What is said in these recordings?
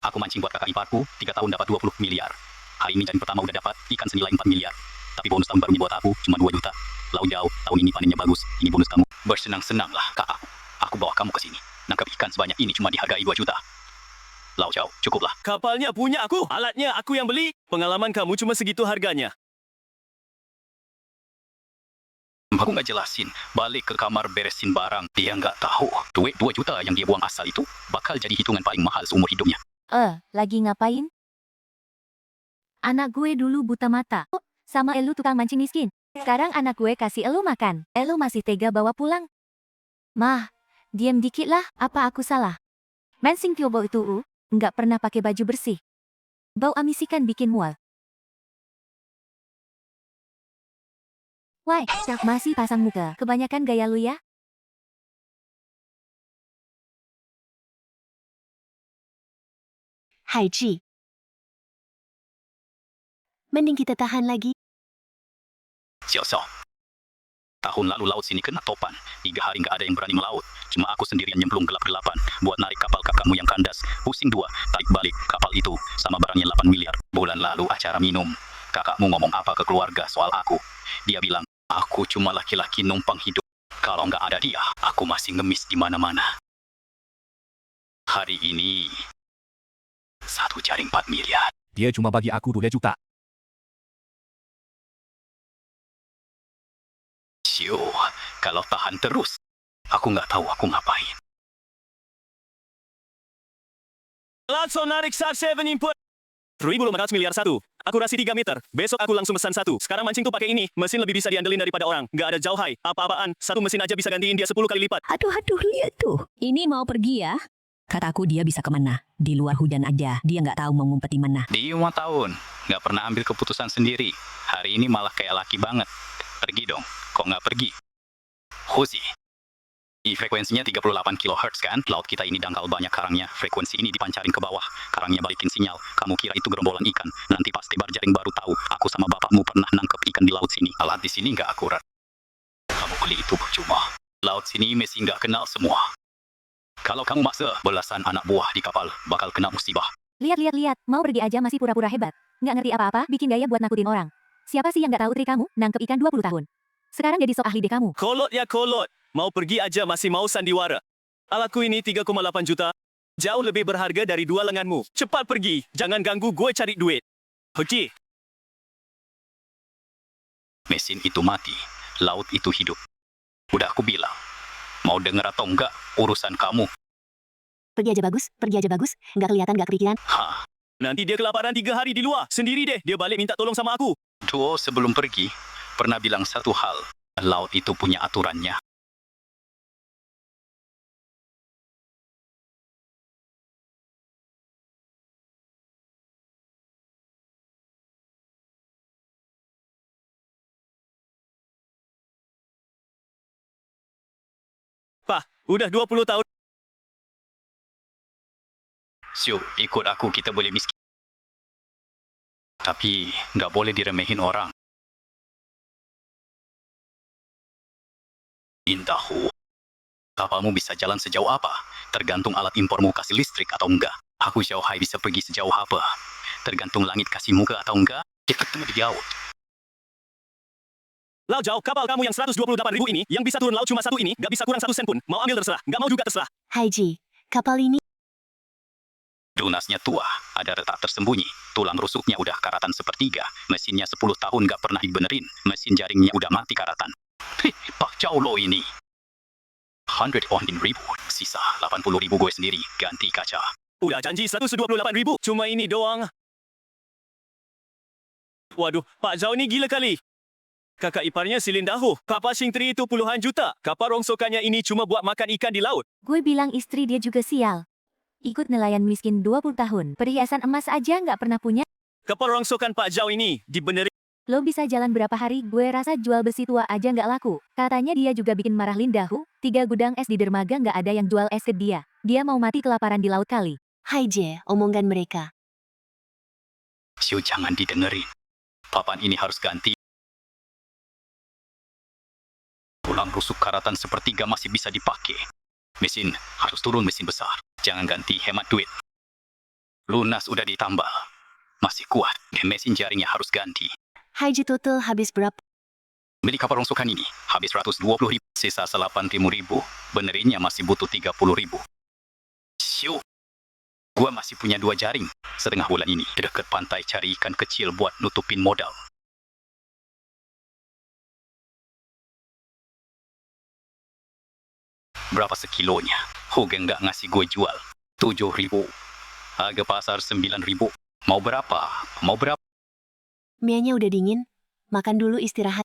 Aku mancing buat kakak iparku, 3 tahun dapat 20 miliar. Hari ini jaring pertama udah dapat ikan senilai 4 miliar. Tapi bonus tahun barunya buat aku cuma 2 juta. Laut jauh, tahun ini panennya bagus. Ini bonus kamu. Bersenang-senanglah, kak aku. Aku bawa kamu ke sini. Nangkap ikan sebanyak ini cuma dihargai 2 juta. Lau Jauh, cukuplah. Kapalnya punya aku, alatnya aku yang beli. Pengalaman kamu cuma segitu harganya. Aku nggak jelasin, balik ke kamar beresin barang. Dia nggak tahu, duit 2 juta yang dia buang asal itu bakal jadi hitungan paling mahal seumur hidupnya. Lagi ngapain? Anak gue dulu buta mata. Sama elu tukang mancing miskin. Sekarang anak gue kasih elu makan. Elu masih tega bawa pulang. Mah, diam dikit lah, apa aku salah? Mancing Tiobo itu nggak pernah pakai baju bersih. Bau amis ikan bikin mual. Why, masih pasang muka. Kebanyakan gaya lu ya? Haiji. Mending kita tahan lagi. Xiao, tahun lalu laut sini kena topan. 3 hari nggak ada yang berani melaut. Cuma aku sendirian nyemplung gelap-gelapan buat narik kapal kakakmu yang kandas. Pusing 2, tarik balik kapal itu sama barangnya 8 miliar. Bulan lalu acara minum. Kakakmu ngomong apa ke keluarga soal aku? Dia bilang, aku cuma laki-laki numpang hidup. Kalau nggak ada dia, aku masih ngemis di mana-mana. Hari ini, 1 jaring 4 miliar. Dia cuma bagi aku 2 juta. Siu, kalau tahan terus, aku nggak tahu aku ngapain. Langsung narik SAR 7 input. 1.500 miliar satu. Akurasi 3 meter. Besok aku langsung pesan 1. Sekarang mancing tuh pakai ini. Mesin lebih bisa diandelin daripada orang. Nggak ada jauh hai. Apa-apaan. 1 mesin aja bisa gantiin dia 10 kali lipat. Aduh, lihat tuh. Ini mau pergi ya? Kataku dia bisa kemana? Di luar hujan aja, dia nggak tahu mau ngumpet di mana. Di 5 tahun, nggak pernah ambil keputusan sendiri. Hari ini malah kayak laki banget. Pergi dong, kok nggak pergi? Husi. Frekuensinya 38 kHz kan? Laut kita ini dangkal banyak karangnya. Frekuensi ini dipancarin ke bawah. Karangnya balikin sinyal. Kamu kira itu gerombolan ikan. Nanti pasti jaring baru tahu. Aku sama bapakmu pernah nangkep ikan di laut sini. Alat di sini nggak akurat. Kamu beli itu percuma. Laut sini mesti nggak kenal semua. Kalau kamu maksa, belasan anak buah di kapal bakal kena musibah. Lihat, mau pergi aja masih pura-pura hebat. Nggak ngerti apa-apa, bikin gaya buat nakutin orang. Siapa sih yang nggak tahu trik kamu, nangkep ikan 20 tahun. Sekarang jadi sok ahli deh kamu. Kolot ya kolot. Mau pergi aja masih mau sandiwara. Alatku ini 3,8 juta. Jauh lebih berharga dari 2 lenganmu. Cepat pergi. Jangan ganggu gue cari duit. Pergi. Mesin itu mati. Laut itu hidup. Udah aku bilang. Mau denger atau enggak, urusan kamu. Pergi aja bagus. Nggak kelihatan, nggak kepikiran. Hah. Nanti dia kelaparan 3 hari di luar. Sendiri deh. Dia balik minta tolong sama aku. Duo sebelum pergi, pernah bilang satu hal. Laut itu punya aturannya. Pak, udah 20 tahun. Siu, ikut aku, kita boleh miskin. Tapi, nggak boleh diremehin orang. Intahu. Kapalmu bisa jalan sejauh apa? Tergantung alat impormu kasih listrik atau enggak. Aku Xiaohai bisa pergi sejauh apa? Tergantung langit kasih muka atau enggak. Kita ketemu di laut. Lau Jauh, kapal kamu yang 128.000 ini, yang bisa turun laut cuma 1 ini, nggak bisa kurang 1 sen pun. Mau ambil terserah, nggak mau juga terserah. Haiji, kapal ini. Lunasnya tua, ada retak tersembunyi. Tulang rusuknya udah karatan 1/3. Mesinnya 10 tahun nggak pernah dibenerin. Mesin jaringnya udah mati karatan. Pak Chow Lo ini. 100.000. Sisa 80.000 gue sendiri, ganti kaca. Udah janji 128.000, cuma ini doang. Waduh, Pak Zhao ini gila kali. Kakak iparnya Silindahu. Kapal Shingtri itu puluhan juta. Kapal rongsokannya ini cuma buat makan ikan di laut. Gue bilang istri dia juga sial. Ikut nelayan miskin 20 tahun. Perhiasan emas aja nggak pernah punya. Kapal rongsokan Pak Zhao ini dibenerin. Lo bisa jalan berapa hari, gue rasa jual besi tua aja nggak laku. Katanya dia juga bikin marah Lindahu. 3 gudang es di dermaga nggak ada yang jual es ke dia. Dia mau mati kelaparan di laut kali. Haiji, omongan mereka. Siu, jangan didengerin. Papan ini harus ganti. Tulang rusuk karatan 1/3 masih bisa dipakai. Mesin harus turun mesin besar. Jangan ganti, hemat duit. Lunas udah ditambal. Masih kuat. Mesin jaringnya harus ganti. Haji total habis berapa? Beli kapal rongsokan ini habis 120.000, sisa 80.000. Benerinnya masih butuh 30.000. Siu. Gua masih punya 2 jaring. Setengah bulan ini dekat pantai cari ikan kecil buat nutupin modal. Berapa sekilonya? Hoge nggak ngasih gue jual. 7.000. Harga pasar 9.000. Mau berapa? Mau berapa? Mianya udah dingin. Makan dulu istirahat.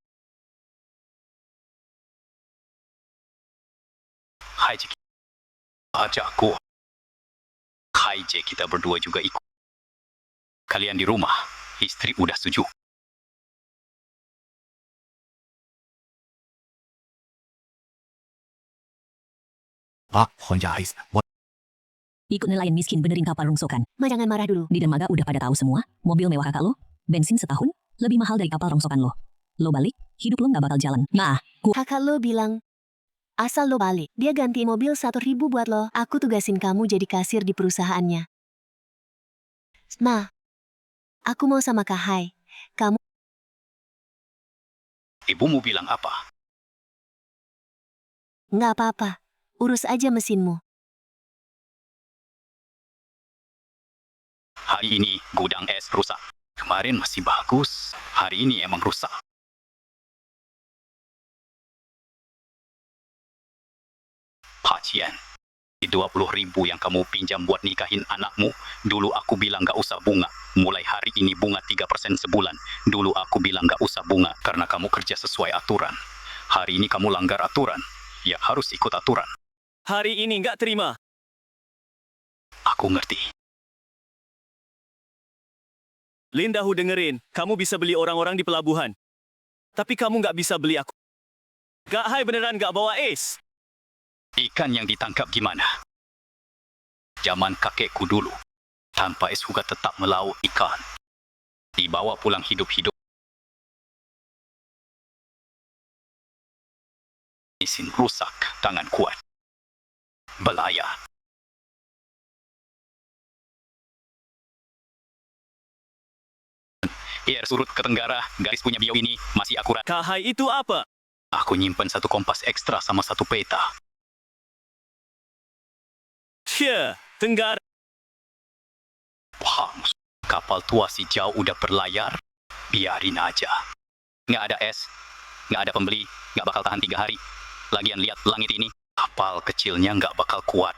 Haji. Ajakku. Haji kita berdua juga ikut. Kalian di rumah. Istri udah setuju. Ikut nelayan miskin benerin kapal rongsokan. Ma jangan marah dulu. Di dermaga udah pada tahu semua, mobil mewah kakak lo, bensin setahun, lebih mahal dari kapal rongsokan lo. Lo balik, hidup lo nggak bakal jalan. Nah, Kakak lo bilang, asal lo balik, dia ganti mobil 1.000 buat lo. Aku tugasin kamu jadi kasir di perusahaannya. Ma, aku mau sama Kak Hai. Kamu Ibumu bilang apa? nggak apa-apa. Urus aja mesinmu. Hari ini gudang es rusak. Kemarin masih bagus. Hari ini emang rusak. Pacian. 20.000 yang kamu pinjam buat nikahin anakmu, dulu aku bilang gak usah bunga. Mulai hari ini bunga 3% sebulan. Dulu aku bilang gak usah bunga karena kamu kerja sesuai aturan. Hari ini kamu langgar aturan. Ya harus ikut aturan. Hari ini nggak terima. Aku ngerti. Lindahu dengerin, kamu bisa beli orang-orang di pelabuhan. Tapi kamu nggak bisa beli aku. Kak Hai beneran nggak bawa ace. Ikan yang ditangkap gimana? Zaman kakekku dulu. Tanpa es juga tetap melaut ikan. Dibawa pulang hidup-hidup. Mesin rusak, tangan kuat. Belaya. Air surut ke tenggara, garis punya bio ini masih akurat. Kak Hai itu apa? Aku nyimpen 1 kompas ekstra sama 1 peta. Cia, Tenggara. Wah, kapal tua si jauh udah berlayar. Biarin aja. Nggak ada es, nggak ada pembeli, nggak bakal tahan 3 hari. Lagian lihat langit ini, kapal kecilnya nggak bakal kuat.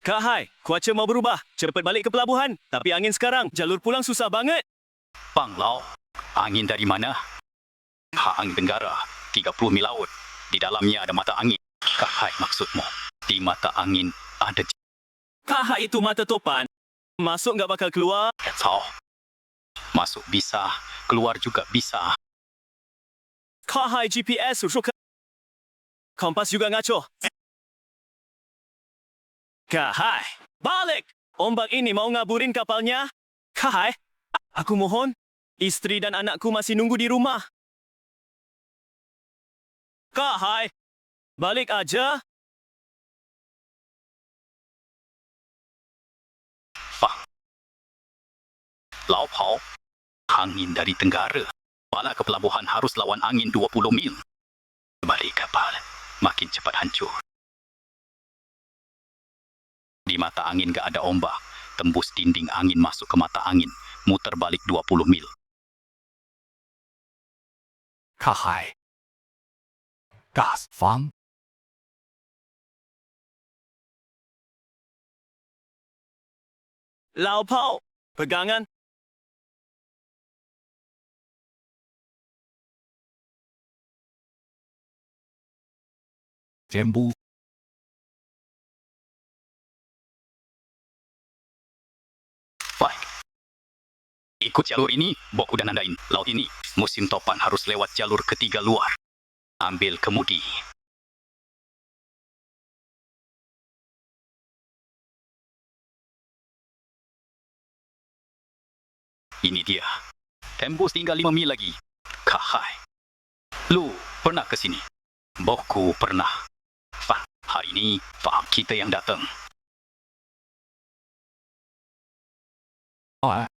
Kak Hai, cuaca mau berubah. Cepet balik ke pelabuhan. Tapi angin sekarang, jalur pulang susah banget. Panglau, angin dari mana? Angin tenggara, 30 mil laut. Di dalamnya ada mata angin. Kahai maksudmu. Di mata angin ada Kak Hai itu mata topan. Masuk nggak bakal keluar. jatuh. Masuk bisa, keluar juga bisa. Kak Hai GPS rusak. Kompas juga ngaco. Kak Hai, balik! Ombak ini mau ngaburin kapalnya. Kak Hai, aku mohon. Istri dan anakku masih nunggu di rumah. Kak Hai, balik aja. Fang. Laupau, angin dari tenggara. Bala ke pelabuhan harus lawan angin 20 mil. Balik kapal, makin cepat hancur. Di mata angin gak ada ombak. Tembus dinding angin masuk ke mata angin. Muter balik 20 mil. Kahai. Gas Fang. Laupau, pegangan. Jembu. Baik. Ikut jalur ini, Bok udah nandain. Laut ini, musim topan harus lewat jalur ketiga luar. Ambil kemudi. Ini dia. Tembus tinggal 5 mil lagi. Kahai. Lu pernah ke sini? Bokku pernah. Fah, hari ini, Fah kita yang datang. Oh, ah.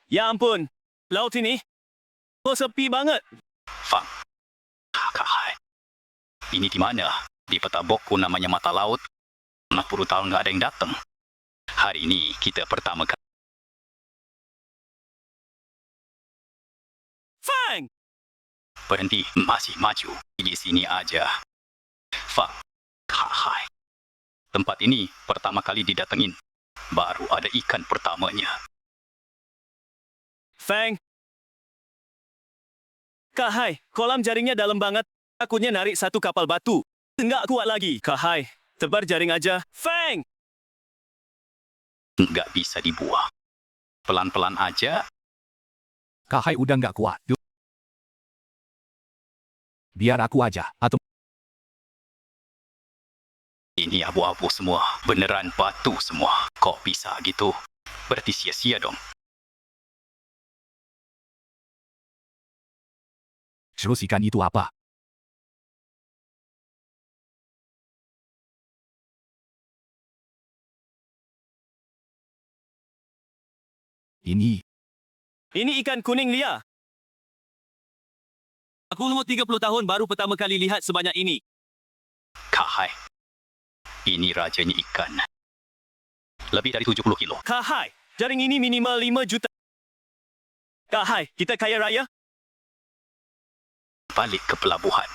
Ya ampun, laut ini kok sepi banget. Fang. Kahai. Ini di mana? Di peta boku namanya mata laut. 40 tahun nggak ada yang datang. Hari ini kita pertama kali. Fang! Berhenti, masih maju. Di sini aja. Fang. Kahai. Tempat ini pertama kali didatengin. Baru ada ikan pertamanya. Fang! Kahai, kolam jaringnya dalam banget. Takutnya narik satu kapal batu. Enggak kuat lagi. Kahai, tebar jaring aja. Fang! Nggak bisa dibuang. Pelan-pelan aja. Kahai udah nggak kuat. Yuk. Biar aku aja, atau Ini abu-abu semua. Beneran batu semua. Kok bisa gitu? Berarti sia-sia dong. terus ikan itu apa? Ini, Ini ikan kuning liar. Aku umur 30 tahun baru pertama kali lihat sebanyak ini. Kahai. Ini rajanya ikan. Lebih dari 70 kilo. Kahai, jaring ini minimal 5 juta. Kahai, kita kaya raya? Balik ke pelabuhan.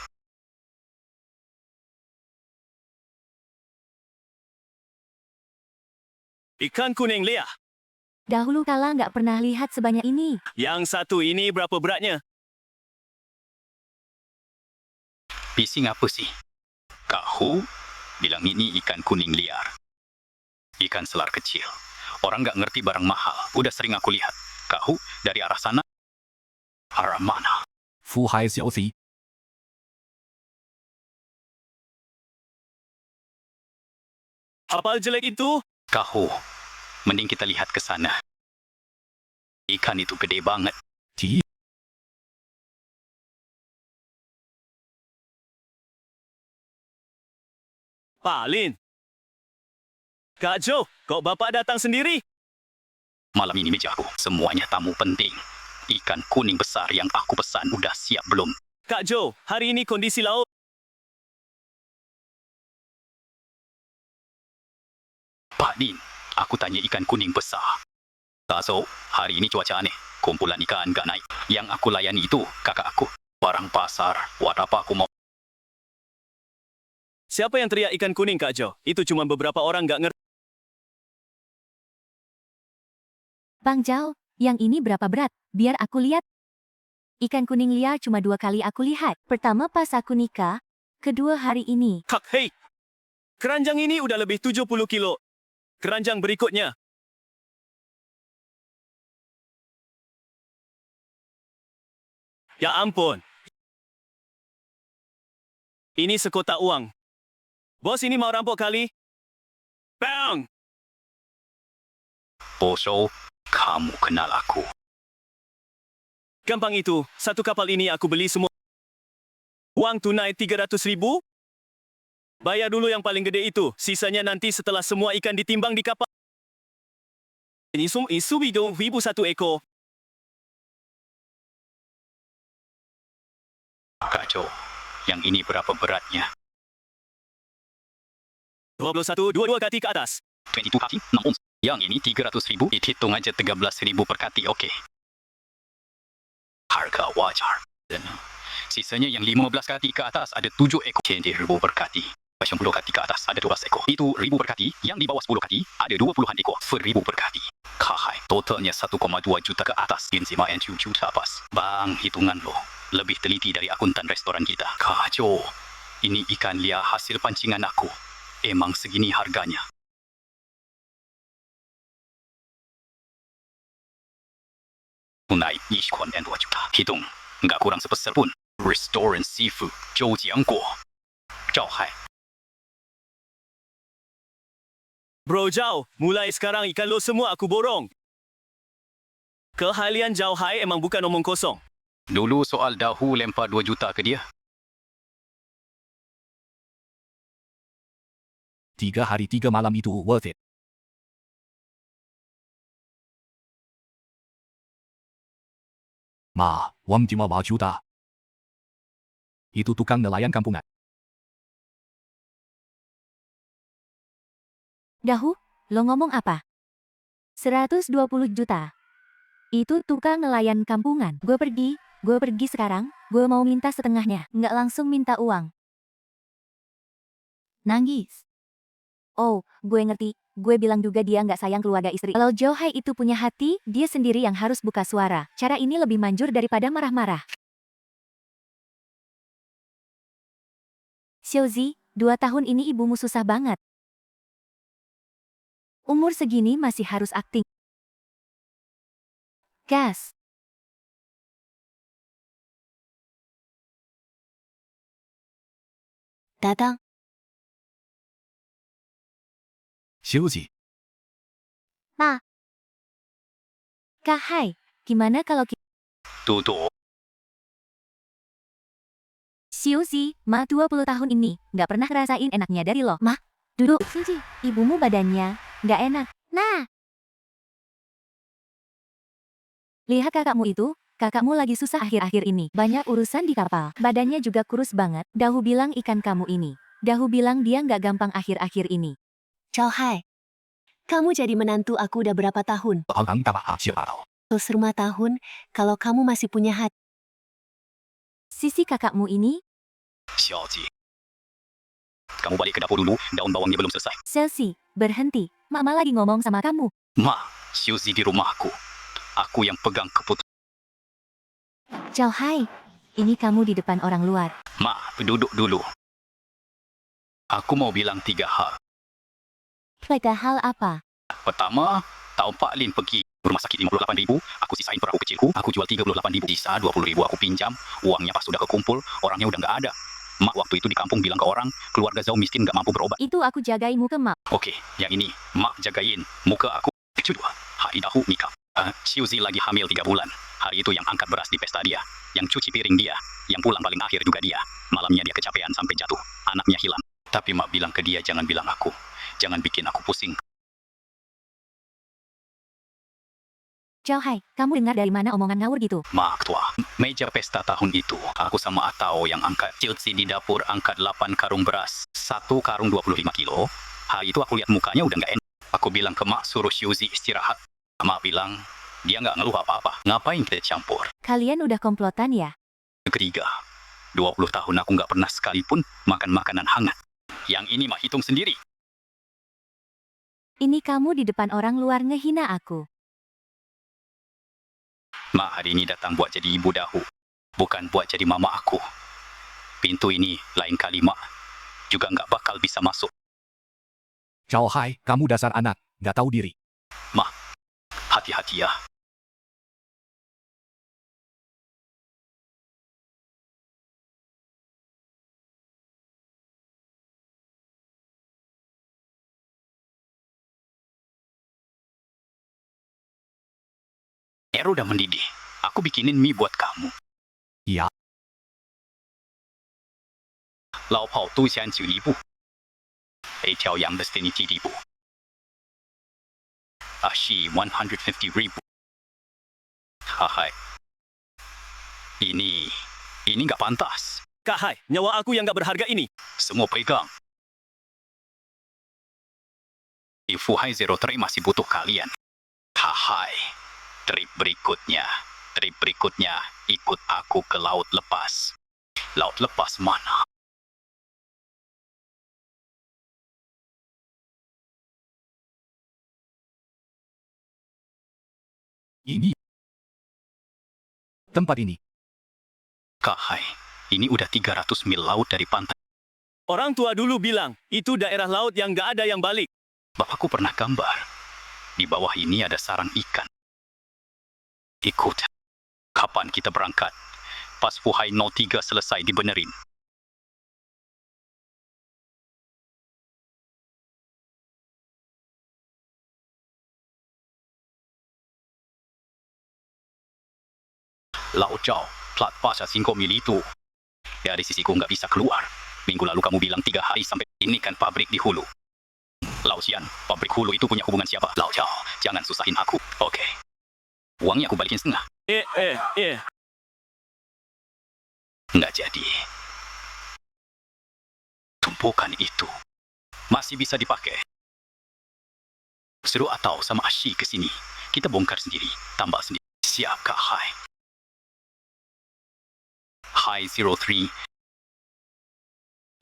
Ikan kuning liar. Dahulu kala nggak pernah lihat sebanyak ini. Yang satu ini berapa beratnya? Bising apa sih? Kak Hu bilang ini ikan kuning liar. Ikan selar kecil. Orang nggak ngerti barang mahal. Udah sering aku lihat. Kak Hu dari arah sana. Arah mana? Fu Hai Xiao Si, Kapal jelek itu? Kak Hu, mending kita lihat ke sana. Ikan itu gede banget. Ti, Pak Lin. Kak Jo, kok bapak datang sendiri? Malam ini mejaku, semuanya tamu penting. Ikan kuning besar yang aku pesan udah siap belum? Kak Jo, hari ini kondisi laut. Pak Din, aku tanya ikan kuning besar. Tazo, hari ini cuaca aneh. Kumpulan ikan gak naik. Yang aku layani itu kakak aku. Barang pasar, buat apa aku mau? Siapa yang teriak ikan kuning, Kak Jo? Itu cuma beberapa orang nggak ngerti. Bang Zhao, yang ini berapa berat? Biar aku lihat. Ikan kuning liar cuma 2 kali aku lihat. Pertama pas aku nikah, kedua hari ini. Kak, hei! Keranjang ini udah lebih 70 kilo. Keranjang berikutnya. Ya ampun. Ini sekotak uang. Bos ini mau rampok kali? Bang! Bosho, kamu kenal aku. Gampang itu, satu kapal ini aku beli semua. Uang tunai 300.000? Bayar dulu yang paling gede itu, sisanya nanti setelah semua ikan ditimbang di kapal. Ini subidong ribu satu ekor. Kacau, yang ini berapa beratnya? 21, 22 kati ke atas. 22 kaki, 6 ons. Yang ini 300.000, hitung aja 13.000 per kati, oke. Harga wajar. Dan sisanya yang 15 kati ke atas ada 7 ekor. 10.000 per kati. 10 kati ke atas ada 12 ekor. Itu 1.000 per kati, yang di bawah 10 kati ada 20-an ekor. 1.000 per kati. Kahai, totalnya 1,2 juta ke atas. 1,7 juta pas. Bang, hitungan lo. Lebih teliti dari akuntan restoran kita. Kacau. Ini ikan liar hasil pancingan aku. Emang segini harganya. Tunai 1,2 juta. Hitung, nggak kurang sepeser pun. Restoran seafood, Zhoujiangguo. Zhao Hai. Bro Zhao, mulai sekarang ikan lo semua aku borong. Keahlian Zhao Hai emang bukan omong kosong. Dulu soal dahu lempar 2 juta ke dia. 3 hari 3 malam itu worth it. Ma, Wang Jima Wajuda. Itu tukang nelayan kampungan. Dahu, lo ngomong apa? 120 juta. Itu tukang nelayan kampungan. Gue pergi sekarang, gue mau minta setengahnya, nggak langsung minta uang. Nangis. Oh, gue ngerti, gue bilang juga dia nggak sayang keluarga istri. Kalau Johai itu punya hati, dia sendiri yang harus buka suara. Cara ini lebih manjur daripada marah-marah. Xiaozi, 2 tahun ini ibumu susah banget. Umur segini masih harus akting. Gas. Datang. Xiuzi, Kak Hai, gimana kalau Tutu, Xiuzi, Ma 20 tahun ini, nggak pernah ngerasain enaknya dari lo. Ma, duduk. Xiuzi, ibumu badannya, nggak enak. Nah. Lihat kakakmu itu, kakakmu lagi susah akhir-akhir ini. Banyak urusan di kapal. Badannya juga kurus banget. Dahu bilang ikan kamu ini. Dahu bilang dia nggak gampang akhir-akhir ini. Chow Hai. Kamu jadi menantu aku udah berapa tahun? Ang Tama Xiao. Terus rumah tahun, kalau kamu masih punya hati. Sisi kakakmu ini, Xiaoji. Kamu balik ke dapur dulu, daun bawangnya belum selesai. Chelsea, berhenti. Mama lagi ngomong sama kamu. Ma, Xiuzi di rumahku. Aku yang pegang keputusan. Chow Hai, ini kamu di depan orang luar. Ma, duduk dulu. Aku mau bilang 3 hal. Tiga hal apa? Pertama, tahun Pak Lin pergi rumah sakit 58.000, aku sisain perahu kecilku, aku jual 38.000, sisa 20.000 aku pinjam, uangnya pas sudah kekumpul, orangnya udah nggak ada. Mak waktu itu di kampung bilang ke orang, keluarga Zhao miskin nggak mampu berobat. Itu aku jagainmu ke mak. Oke, yang ini, Mak jagain, muka aku. Kedua, hari Dahu nikah. Xiuzi lagi hamil 3 bulan. Hari itu yang angkat beras di pesta dia, yang cuci piring dia, yang pulang paling akhir juga dia. Malamnya dia kecapean sampai jatuh, anaknya hilang. Tapi Mak bilang ke dia jangan bilang aku, jangan bikin aku pusing. Chow Hai, kamu dengar dari mana omongan ngawur gitu? Mak tua, meja pesta tahun itu, aku sama Atao yang angkat. Xiuzi di dapur angkat 8 karung beras, 1 karung 25 kilo. Hari itu aku lihat mukanya udah nggak enak. Aku bilang ke Mak suruh Xiuzi istirahat. Mak bilang, dia nggak ngeluh apa-apa. Ngapain kita campur? Kalian udah komplotan ya? Ketiga, 20 tahun aku nggak pernah sekalipun makan makanan hangat. Yang ini Mak hitung sendiri. Ini kamu di depan orang luar ngehina aku. Mak hari ini datang buat jadi ibu Dahu, bukan buat jadi mama aku. Pintu ini lain kali Mak juga nggak bakal bisa masuk. Chow Hai, kamu dasar anak, nggak tahu diri. Hati-hati ya. Air udah mendidih. Aku bikinin mie buat kamu. Iya. Lao Pao Tu Xian 9,000. 一条羊的 skinny 基地步。Ashi 150,000. Hai. Ini nggak pantas. Kak Hai, nyawa aku yang nggak berharga ini. Semua pegang. Di Fuhai Zero Tray masih butuh kalian. Hai. Trip berikutnya ikut aku ke laut lepas. Laut lepas mana? Ini. Tempat ini. Kahai, ini udah 300 mil laut dari pantai. Orang tua dulu bilang, itu daerah laut yang nggak ada yang balik. Bapakku pernah gambar. Di bawah ini ada sarang ikan. Ikut. Kapan kita berangkat? Pas Fuhai 03 selesai dibenerin. Lao Zhao, plat pasca 5 mil itu. Dari sisiku nggak bisa keluar. Minggu lalu kamu bilang 3 hari sampai ini kan pabrik di hulu. Lau Xian, pabrik hulu itu punya hubungan siapa? Lau Chao, jangan susahin aku. Oke. Uangnya aku balikin setengah. Nggak jadi. Tumpukan itu masih bisa dipakai. Suruh Atau sama Ashi ke sini. Kita bongkar sendiri, tambal sendiri. Siap, Kak Hai. Hai 03.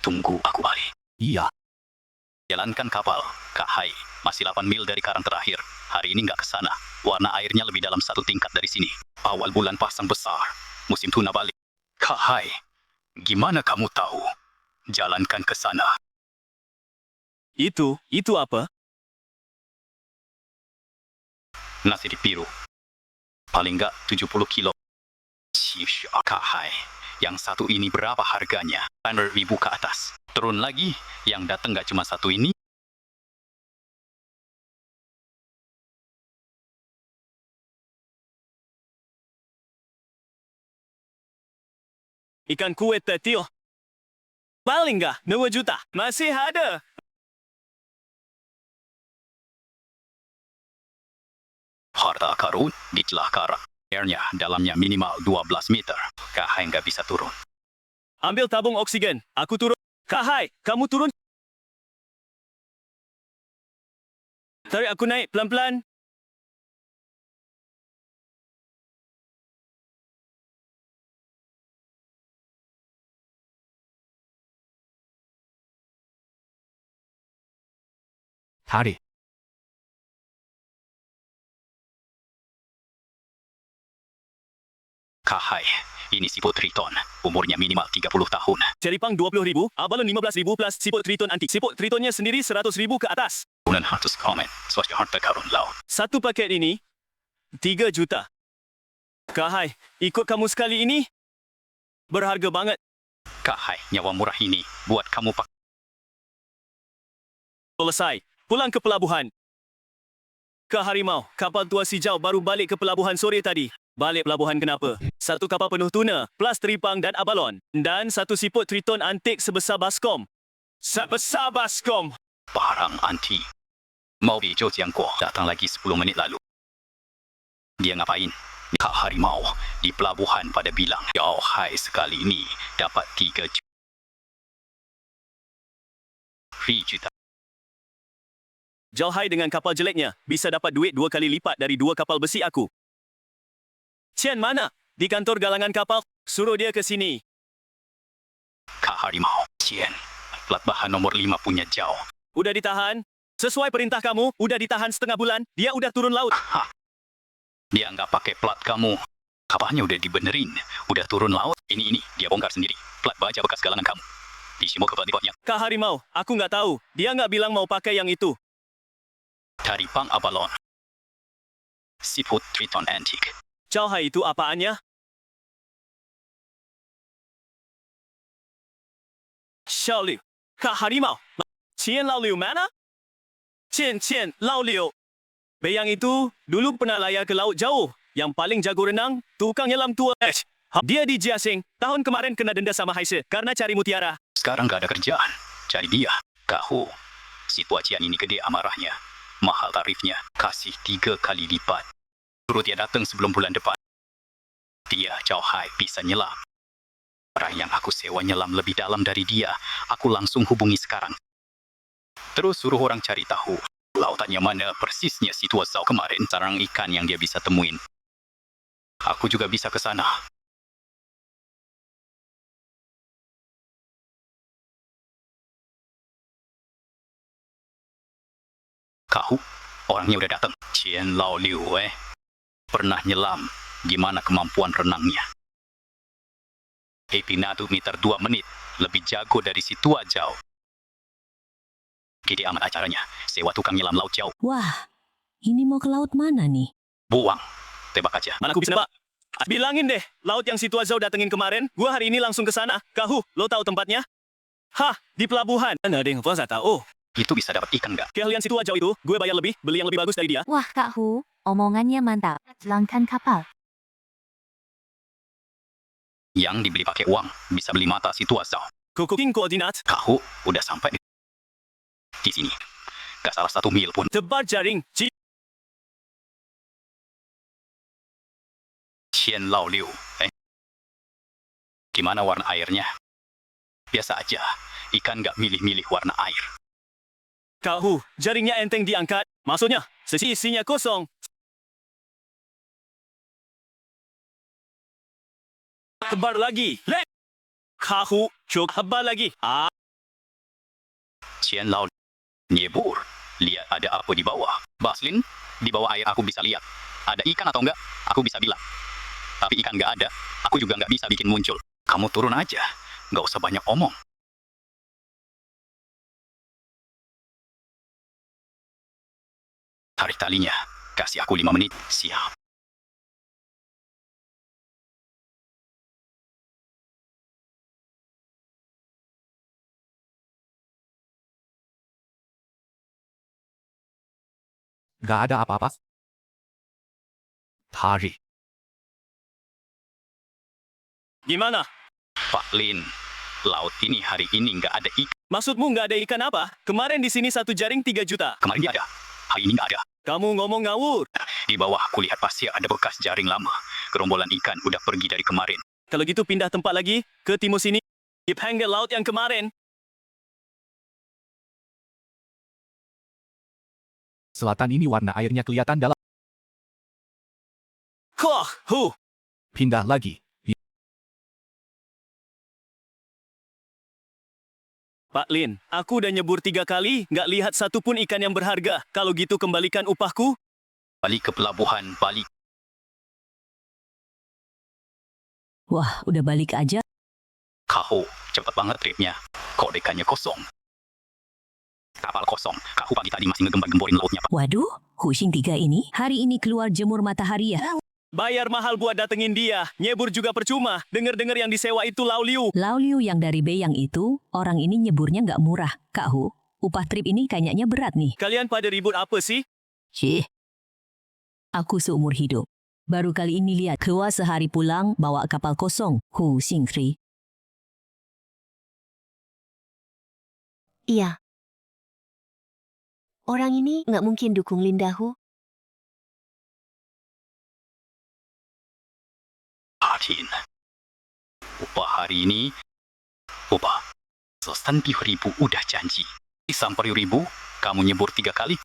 Tunggu aku balik. Iya. Jalankan kapal, Kak Hai. Masih 8 mil dari karang terakhir. Hari ini nggak ke sana. Warna airnya lebih dalam 1 tingkat dari sini. Awal bulan pasang besar. Musim tuna balik. Kak Hai, gimana kamu tahu? Jalankan ke sana. Itu apa? Nasi dipiru. Paling nggak 70 kilo. Shish, Kak Hai. Yang satu ini berapa harganya? 100.000 ke atas. Turun lagi, yang datang nggak cuma satu ini. Ikan kue tetio. Paling nggak 2 juta. Masih ada. Harta karun di celah karang. Airnya dalamnya minimal 12 meter. Kak Hai nggak bisa turun. Ambil tabung oksigen. Aku turun. Kak Hai, kamu turun. Tarik aku naik pelan-pelan. Tarik. Kak Hai, ini siput Triton. Umurnya minimal 30 tahun. Ceripang 20.000, abalon 15.000 plus siput Triton antik. Siput Tritonnya sendiri 100.000 ke atas. Unan harus komen. Swasta harta karun laut. Satu paket ini 3 juta. Kak Hai, ikut kamu sekali ini berharga banget. Kak Hai, nyawa murah ini buat kamu pak. Selesai. Pulang ke pelabuhan. Kak Harimau, kapal tua si Jau baru balik ke pelabuhan sore tadi. Balik pelabuhan kenapa? Satu kapal penuh tuna, plus teripang dan abalon. Dan satu siput Triton antik sebesar baskom. Sebesar baskom! Barang anti. Mau Bijou Jiangguo datang lagi 10 menit lalu. Dia ngapain? Kak Harimau di pelabuhan pada bilang, Yao Hai sekali ini dapat 3 juta. Jau Hai dengan kapal jeleknya bisa dapat duit 2 kali lipat dari 2 kapal besi aku. Chen mana? Di kantor galangan kapal. Suruh dia ke sini. Kak Harimau, Chen, plat bahan nomor 5 punya Jau. Udah ditahan? Sesuai perintah kamu, udah ditahan setengah bulan. Dia udah turun laut. Hah. Dia nggak pakai plat kamu. Kapalnya udah dibenerin, udah turun laut. Ini, dia bongkar sendiri. Plat baja bekas galangan kamu. Disimul ke plat-platnya. Kak Harimau, aku nggak tahu. Dia nggak bilang mau pakai yang itu. Dari Pang Abalon. Siput Triton Antik. Jau Hai itu apaannya? Xiao Liu. Kak Harimau. Qian Lao Liu mana? Qian Lao Liu. Beyang itu dulu pernah layar ke laut jauh. Yang paling jago renang, tukang nyelam tua. Dia di Jiaxing. Tahun kemarin kena denda sama Haise karena cari mutiara. Sekarang nggak ada kerjaan. Cari dia. Kahu. Situasian ini gede amarahnya. Mahal tarifnya. Kasih 3 kali lipat. Suruh dia datang sebelum bulan depan. Dia, Jau Hai, bisa nyelam. Orang yang aku sewa nyelam lebih dalam dari dia. Aku langsung hubungi sekarang. Terus suruh orang cari tahu. Lautannya mana persisnya si tua Zhao kemarin. Sarang ikan yang dia bisa temuin. Aku juga bisa ke sana. Kahu, orangnya udah datang. Qian Lao Liu, pernah nyelam. Gimana kemampuan renangnya? Epinatu meter 2 menit. Lebih jago dari si tua Zhao. Gede amat acaranya. Sewa tukang nyelam laut jauh. Wah, ini mau ke laut mana nih? Buang. Tebak aja. Mana aku bisa nebak? Bilangin deh, laut yang si tua Zhao datengin kemarin, gua hari ini langsung ke sana. Kahu, lo tahu tempatnya? Hah, di pelabuhan. Ada yang puasa tahu. Itu bisa dapat ikan nggak? Keahlian si tua Zhao itu, gue bayar lebih, beli yang lebih bagus dari dia. Wah Kak Hu, omongannya mantap. Langkan kapal. Yang dibeli pakai uang. Bisa beli mata si tua Zhao. Kukuking koordinat. Kahu, udah sampai di sini. Gak salah 1 mil pun. Tebar jaring. Qian Lao Liu. Gimana warna airnya? Biasa aja. Ikan gak milih-milih warna air. Kau, jaringnya enteng diangkat. Maksudnya, sisinya kosong. Tebar lagi. Lek. Kau, cuk, tebar lagi. Qian Lao nyebur. Lihat ada apa di bawah. Baslin, di bawah air aku bisa lihat. Ada ikan atau enggak? Aku bisa bilang. Tapi ikan nggak ada, aku juga nggak bisa bikin muncul. Kamu turun aja. Nggak usah banyak omong. Tarik talinya. Kasih aku 5 menit. Siap. Gak ada apa-apa. Tarik. Gimana? Pak Lin, laut ini hari ini nggak ada ikan. Maksudmu nggak ada ikan apa? Kemarin di sini 1 jaring 3 juta. Kemarin dia ada. Hari ini nggak ada. Kamu ngomong ngawur. Di bawah aku lihat pasti ada bekas jaring lama. Gerombolan ikan udah pergi dari kemarin. Kalau gitu pindah tempat lagi, ke timur sini. Di pinggir laut yang kemarin. Selatan ini warna airnya kelihatan dalam. Pindah lagi. Pak Lin, aku udah nyebur 3 kali, nggak lihat satu pun ikan yang berharga. Kalau gitu kembalikan upahku. Balik ke pelabuhan, balik. Wah, udah balik aja. Kau, cepet banget tripnya. Kok dekannya kosong? Kapal kosong. Kau pagi tadi masih ngegembar-gemborin lautnya, Pak. Waduh, Huxing 3 ini hari ini keluar jemur matahari ya. Bayar mahal buat datengin dia. Nyebur juga percuma. Dengar-dengar yang disewa itu Lao Liu. Lao Liu yang dari Beyang itu, orang ini nyeburnya nggak murah. Kak Hu, upah trip ini kayaknya berat nih. Kalian pada ribut apa sih? Cih. Aku seumur hidup. Baru kali ini lihat keluar sehari pulang bawa kapal kosong. Huxing 3. Iya. Orang ini nggak mungkin dukung Lindahu. Hatin. Upah hari ini, upah 30.000 udah janji. 30.000, kamu nyebur 3 kali.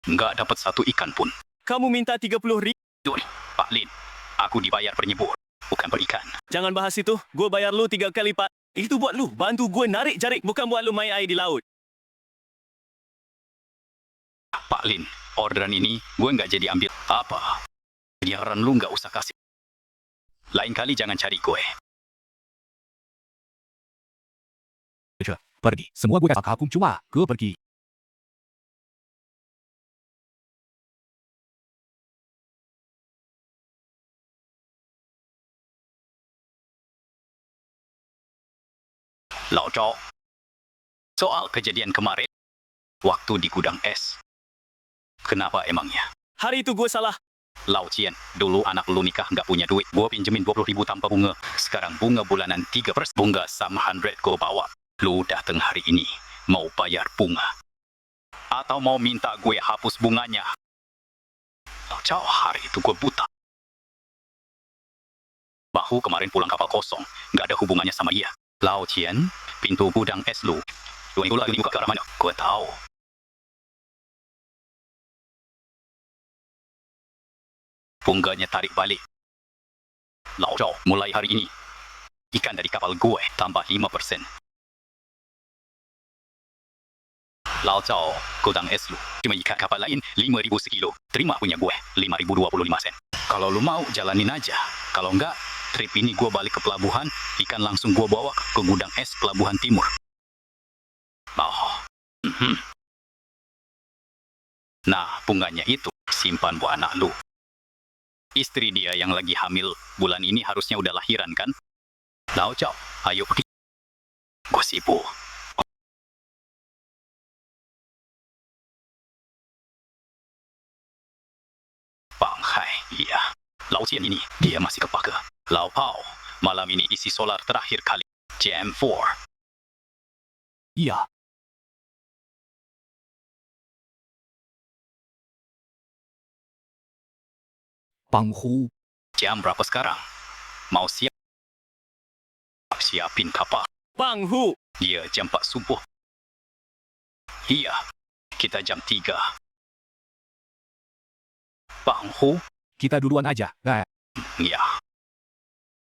Nggak dapat 1 ikan pun. Kamu minta 30.000. Pak Lin, aku dibayar per nyebur, bukan per ikan. Jangan bahas itu. Gue bayar lu 3 kali, Pak. Itu buat lu. Bantu gue narik jaring. Bukan buat lu main air di laut. Pak Lin, orderan ini gue nggak jadi ambil. Apa? Biaran lu nggak usah kasih. Lain kali jangan cari gue. Pergi. Semua gue kasih kamu cuma gue pergi. Lao Zhao, soal kejadian kemarin, waktu di gudang es. Kenapa emangnya? Hari itu gue salah. Lao Qian, dulu anak lu nikah nggak punya duit. Gue pinjemin 20.000 tanpa bunga. Sekarang bunga bulanan 3%. Bunga sama 100 gue bawa. Lu dateng hari ini, mau bayar bunga. Atau mau minta gue hapus bunganya? Lao Zhao, hari itu gue buta. Bahu kemarin pulang kapal kosong, nggak ada hubungannya sama dia. Lao Qian, pintu gudang es lu. Lu lagi dibuka ke arah mana? Gue tahu. Bungganya tarik balik. Lao Zhao, mulai hari ini, ikan dari kapal gue tambah 5%. Lao Zhao, gudang es lu. Cuma ikan kapal lain 5.000 sekilo. Terima punya gue, 5.025 sen. Kalau lu mau, jalanin aja. Kalau enggak, trip ini gue balik ke pelabuhan, ikan langsung gue bawa ke gudang es pelabuhan timur. Oh. Nah, bunganya itu simpan buat anak lu. Istri dia yang lagi hamil bulan ini harusnya udah lahiran kan? Lao Zhao, ayo pergi. Gue sibuk. Bang Hai, iya. Lao Qian ini, dia masih kepake. Lao Pao, malam ini isi solar terakhir kali. Jam 4. Iya. Bang Hu, Jam berapa sekarang? Mau siap? Siapin kapal. Bang Hu, Dia jam 4 subuh. Iya, kita jam 3. Bang Hu, kita duluan aja. ya.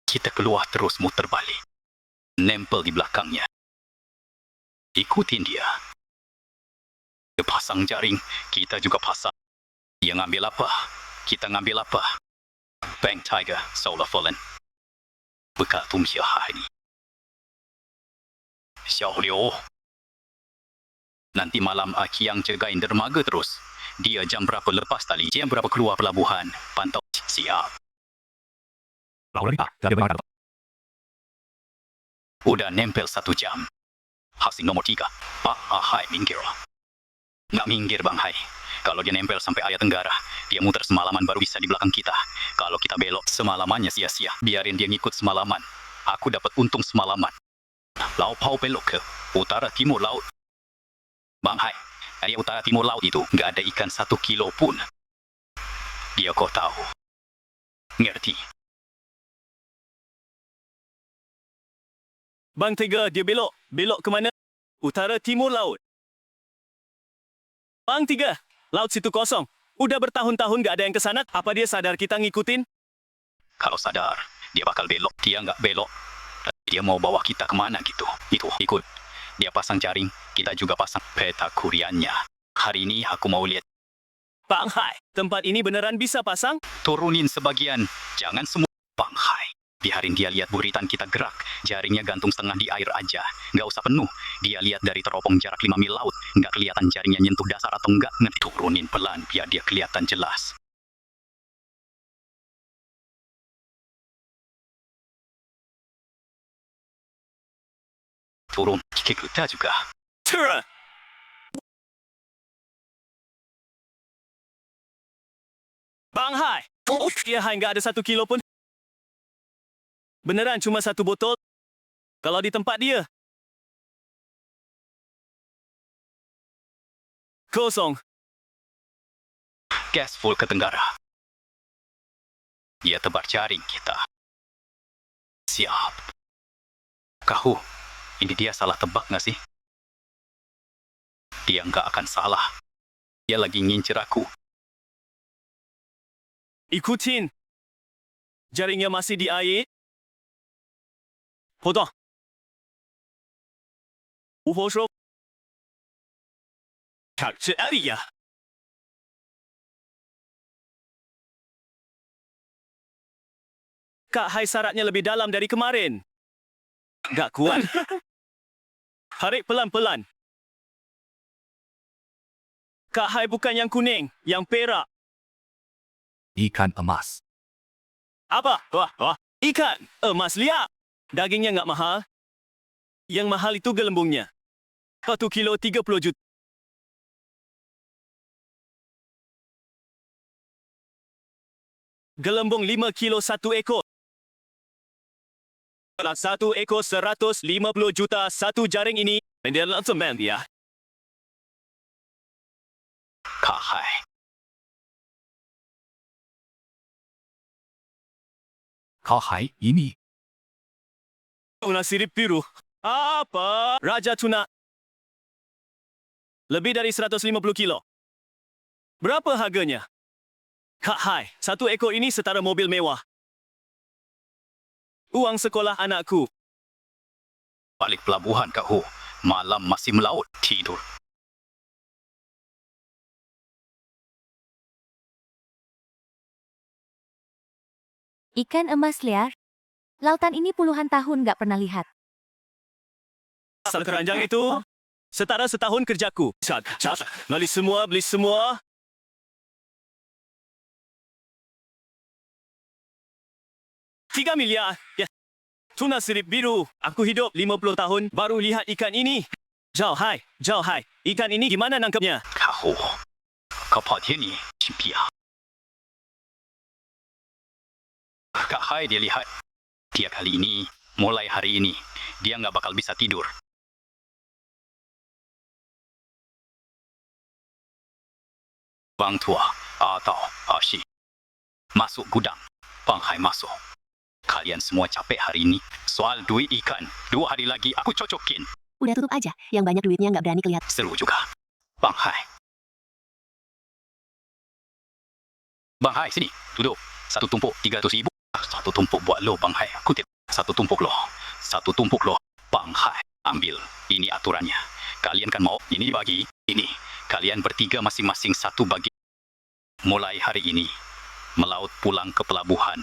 Kita keluar terus muter balik. Nempel di belakangnya. Ikutin dia. Dia pasang jaring, kita juga pasang. Dia ngambil apa, kita ngambil apa. Bank Tiger, Solar Fallen. Bekal Tumsia hari ini. Xiao Liu. Nanti malam Aki yang jagain dermaga terus. Dia jam berapa lepas tali? Jam berapa keluar pelabuhan? Pantau. Siap. Laura kita, gak ada banyak. Udah nempel 1 jam. Hasil nomor 3. Hai, minggir. Nggak minggir, Bang Hai. Kalau dia nempel sampai area tenggara, dia muter semalaman baru bisa di belakang kita. Kalau kita belok, semalamannya sia-sia. Biarin dia ngikut semalaman. Aku dapat untung semalaman. Lau Pau belok ke utara timur laut. Bang Hai, area utara timur laut itu nggak ada ikan 1 kilo pun. Dia kau tahu. Ngerti? Bang Tiga, dia belok. Belok ke mana? Utara timur laut. Bang Tiga, laut situ kosong. Udah bertahun-tahun gak ada yang kesana. Apa dia sadar kita ngikutin? Kalau sadar, dia bakal belok. Dia nggak belok. Dia mau bawa kita kemana gitu. Itu, ikut. Dia pasang jaring, kita juga pasang peta kuriannya. Hari ini aku mau lihat. Bang Hai, tempat ini beneran bisa pasang? Turunin sebagian, jangan semua. Bang Hai, biarin dia lihat buritan kita gerak. Jaringnya gantung setengah di air aja. Nggak usah penuh. Dia lihat dari teropong jarak 5 mil laut. Nggak kelihatan jaringnya nyentuh dasar atau enggak. Turunin pelan, biar dia kelihatan jelas. Turun, kita juga. Turun! Bang Hai, dia Hai nggak ada 1 kilo pun. Beneran cuma 1 botol. Kalau di tempat dia. Kosong. Gas full ke tenggara. Dia tebar jaring kita. Siap. Kau, ini dia salah tebak nggak sih? Dia nggak akan salah. Dia lagi ngincer aku. Ikutin. Jaringnya masih di air. Potong. Ufo说. Capture area. Kak Hai syaratnya lebih dalam dari kemarin. Gak kuat. Tarik pelan-pelan. Kak Hai bukan yang kuning, yang perak. Ikan emas. Apa? Wah. Ikan emas liat. Dagingnya nggak mahal. Yang mahal itu gelembungnya. 1 kilo 30 juta. Gelembung 5 kilo 1 ekor. 1 ekor 150 juta. 1 jaring ini. Dan dia langsung main dia. Kak Hai. Kau Hai, ini. Tuna sirip biru. Apa? Raja tuna. Lebih dari 150 kilo. Berapa harganya? Kak Hai, 1 ekor ini setara mobil mewah. Uang sekolah anakku. Balik pelabuhan, Kak Hu. Malam masih melaut. Tidur. Ikan emas liar. Lautan ini puluhan tahun nggak pernah lihat. Asal keranjang itu setara setahun kerjaku. Beli semua. $3 miliar. Ya. Tuna sirip biru. Aku hidup 50 tahun baru lihat ikan ini. Jauh hai. Ikan ini gimana nangkepnya? Kak Hu. Kapal dia ni, cimpiah. Kak Hai dia lihat. Dia kali ini, mulai hari ini, dia nggak bakal bisa tidur. Bang tua atau Ashi. Masuk gudang. Bang Hai masuk. Kalian semua capek hari ini. Soal duit ikan. 2 hari lagi aku cocokin. Udah tutup aja, yang banyak duitnya nggak berani kelihatan. Seru juga. Bang Hai. Bang Hai, sini. Duduk. 1 tumpuk 300 ribu. 1 tumpuk buat lo, Bang Hai. Kutip. 1 tumpuk lo. 1 tumpuk lo. Bang Hai, ambil. Ini aturannya. Kalian kan mau ini dibagi. Ini. Kalian bertiga masing-masing 1 bagi. Mulai hari ini, melaut pulang ke pelabuhan.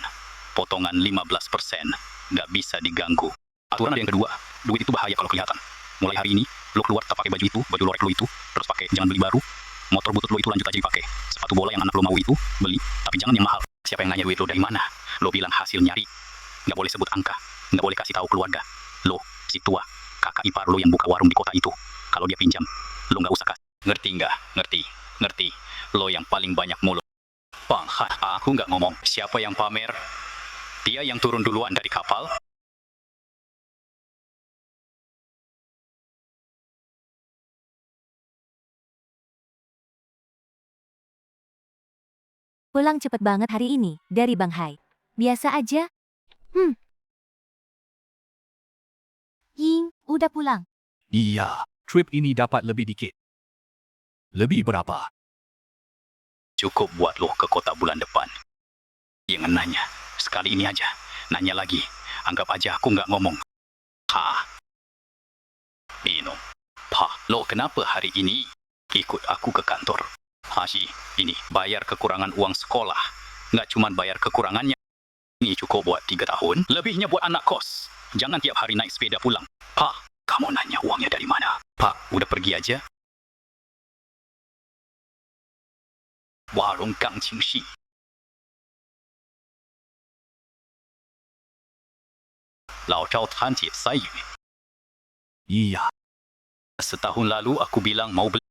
Potongan 15%. Nggak bisa diganggu. Aturan ada yang kedua. Duit itu bahaya kalau kelihatan. Mulai hari ini, lo keluar tak pakai baju itu, baju lorek lo itu, terus pakai, jangan beli baru. Motor butut lo itu lanjut aja dipakai. Sepatu bola yang anak lo mau itu, beli, tapi jangan yang mahal. Siapa yang nanya duit lo dari mana? Lo bilang hasil nyari. Nggak boleh sebut angka, nggak boleh kasih tahu keluarga. Lo, si tua, kakak ipar lo yang buka warung di kota itu. Kalau dia pinjam, lo nggak usah kasih. Ngerti nggak? Ngerti, ngerti. Lo yang paling banyak mulut. Bang Hai, aku nggak ngomong. Siapa yang pamer? Dia yang turun duluan dari kapal. Pulang cepet banget hari ini, dari Bang Hai. Biasa aja. Ying, udah pulang. Iya, trip ini dapat lebih dikit. Lebih berapa? Cukup buat lo ke kota bulan depan. Jangan nanya. Sekali ini aja. Nanya lagi. Anggap aja aku nggak ngomong. Ha. Minum. Pa, lo kenapa hari ini ikut aku ke kantor? Haji, ini bayar kekurangan uang sekolah. Nggak cuma bayar kekurangannya. Ini cukup buat 3 tahun. Lebihnya buat anak kos. Jangan tiap hari naik sepeda pulang. Pak, kamu nanya uangnya dari mana? Pak, udah pergi aja. Warung Gang Qingxi. Lao Zhao Tan Jie Sai Yu. Iya, Setahun lalu aku bilang mau beli.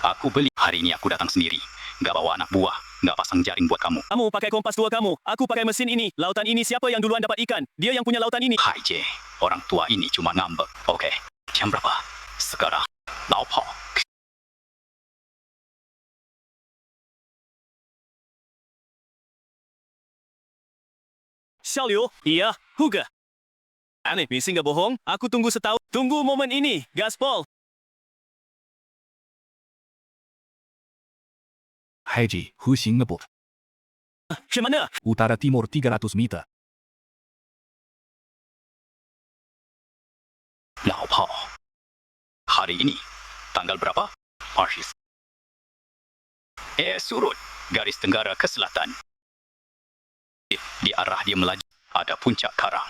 Aku beli. Hari ini aku datang sendiri. Nggak bawa anak buah. Nggak pasang jaring buat kamu. Kamu pakai kompas tua kamu. Aku pakai mesin ini. Lautan ini siapa yang duluan dapat ikan? Dia yang punya lautan ini. Hai Jie, orang tua ini cuma ngambek. Oke, jam berapa? Sekarang. Lao Pao. Xiao Liu, iya, Huga. Aneh, misi nggak bohong. Aku tunggu setahun. Tunggu momen ini, gaspol. Haji, Huxing ngebut. Kemana? Utara timur 300 meter. Lao Pao. Hari ini, tanggal berapa? Marsis. Surut. Garis tenggara ke selatan. Di arah dia melaju, ada puncak karang.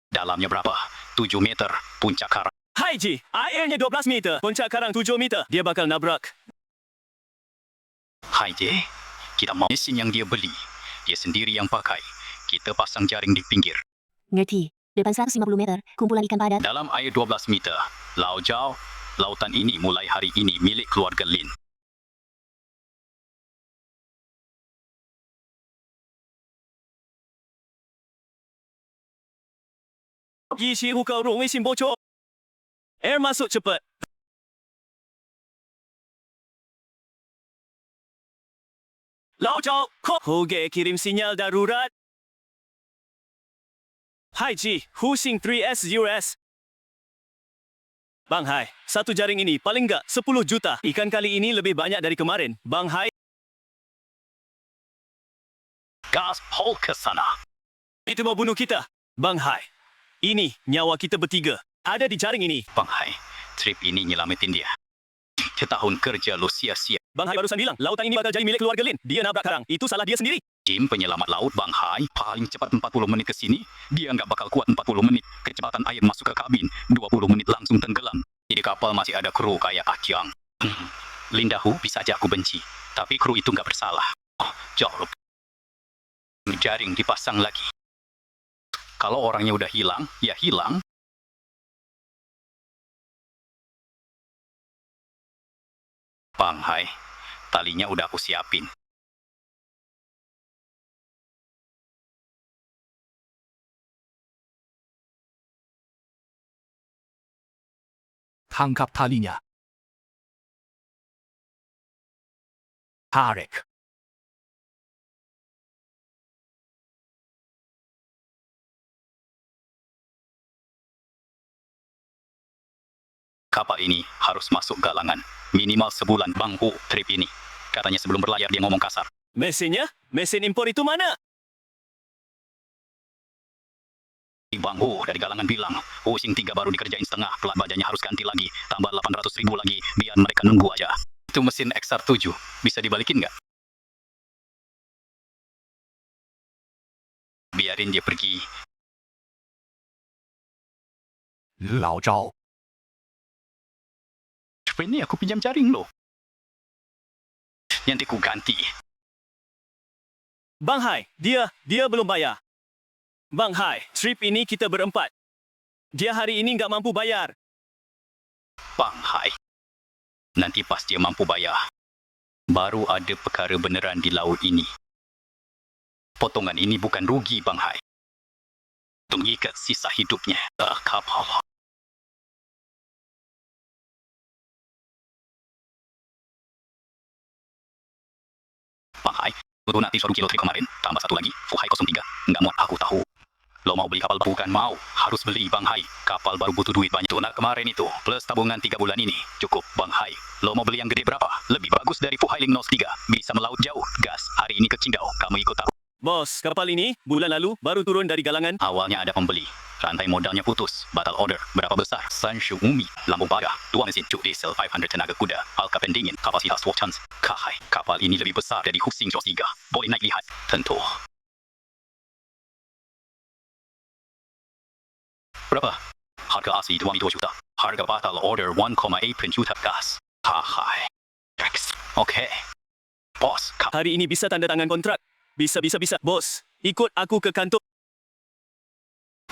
Dalamnya berapa? 7 meter, puncak karang. Hai Ji, airnya 12 meter. Puncak karang 7 meter. Dia bakal nabrak. Hai Jie, kita mau mesin yang dia beli. Dia sendiri yang pakai. Kita pasang jaring di pinggir. Ngerti. Depan 150 meter, kumpulan ikan padat. Dalam air 12 meter, Lao Zhao, lautan ini mulai hari ini milik keluarga Lin. Isi Huka Rung Weixin bocor. Air masuk cepat. Lao Zhao, Hoge kirim sinyal darurat. Hai Ji, Huxing 3S US. Bang Hai, 1 jaring ini paling nggak 10 juta. Ikan kali ini lebih banyak dari kemarin. Bang Hai, Gaspol ke sana. itu mau bunuh kita. Bang Hai, ini nyawa kita bertiga. Ada di jaring ini. Bang Hai, trip ini nyelamatin dia. Setahun kerja lo sia-sia. Bang Hai barusan bilang, lautan ini bakal jadi milik keluarga Lin. Dia nabrak karang. Itu salah dia sendiri. Tim penyelamat laut Bang Hai paling cepat 40 menit ke sini. Dia nggak bakal kuat 40 menit. Kecepatan air masuk ke kabin. 20 menit langsung tenggelam. Di kapal masih ada kru kayak Akiang. Lindahu bisa aja aku benci. Tapi kru itu nggak bersalah. Oh, jauh. Jaring dipasang lagi. Kalau orangnya udah hilang, ya hilang. Bang Hai, talinya udah aku siapin. Tangkap talinya. Tarik. Kapal ini harus masuk galangan. Minimal sebulan Bang Hu trip ini. Katanya sebelum berlayar dia ngomong kasar. Mesinnya? Mesin impor itu mana? Bang Hu dari galangan bilang, Husing 3 baru dikerjain setengah, pelat bajanya harus ganti lagi, tambah 800 ribu lagi, biar mereka nunggu aja. Itu mesin XR7, bisa dibalikin nggak? Biarin dia pergi. 老赵， Ini aku pinjam jaring loh. Nanti ku ganti. Bang Hai, dia belum bayar. Bang Hai, trip ini kita berempat. Dia hari ini nggak mampu bayar. Bang Hai. Nanti pas dia mampu bayar, baru ada perkara beneran di laut ini. Potongan ini bukan rugi Bang Hai. Untuk ikat sisa hidupnya kapal. Bang Hai, itu nanti suruh kilo trik kemarin, tambah satu lagi, Fuhai 03. Nggak mau, aku tahu. Lo mau beli kapal baru? Bukan mau, harus beli Bang Hai. Kapal baru butuh duit banyak. Tuna kemarin itu, plus tabungan 3 bulan ini. Cukup Bang Hai. Lo mau beli yang gede berapa? Lebih bagus dari Fuhai Ling 03. Bisa melaut jauh. Gas, hari ini ke Qingdao. Kamu ikut aku. Bos, kapal ini bulan lalu baru turun dari galangan. Awalnya ada pembeli. Rantai modalnya putus. Batal order. Berapa besar? Sanshu Umi. Lampu pagar. 2 mesin cuk diesel 500 tenaga kuda. Halka pendingin. Kapasitas 2 tons. Kahai. Kapal ini lebih besar dari Husing 3. Boleh naik lihat. Tentu. Berapa? Harga asli 22 juta. Harga batal order 1,8 juta gas. Kahai. Oke. Bos, Hari ini bisa tanda tangan kontrak. Bisa. Bos, ikut aku ke kantor.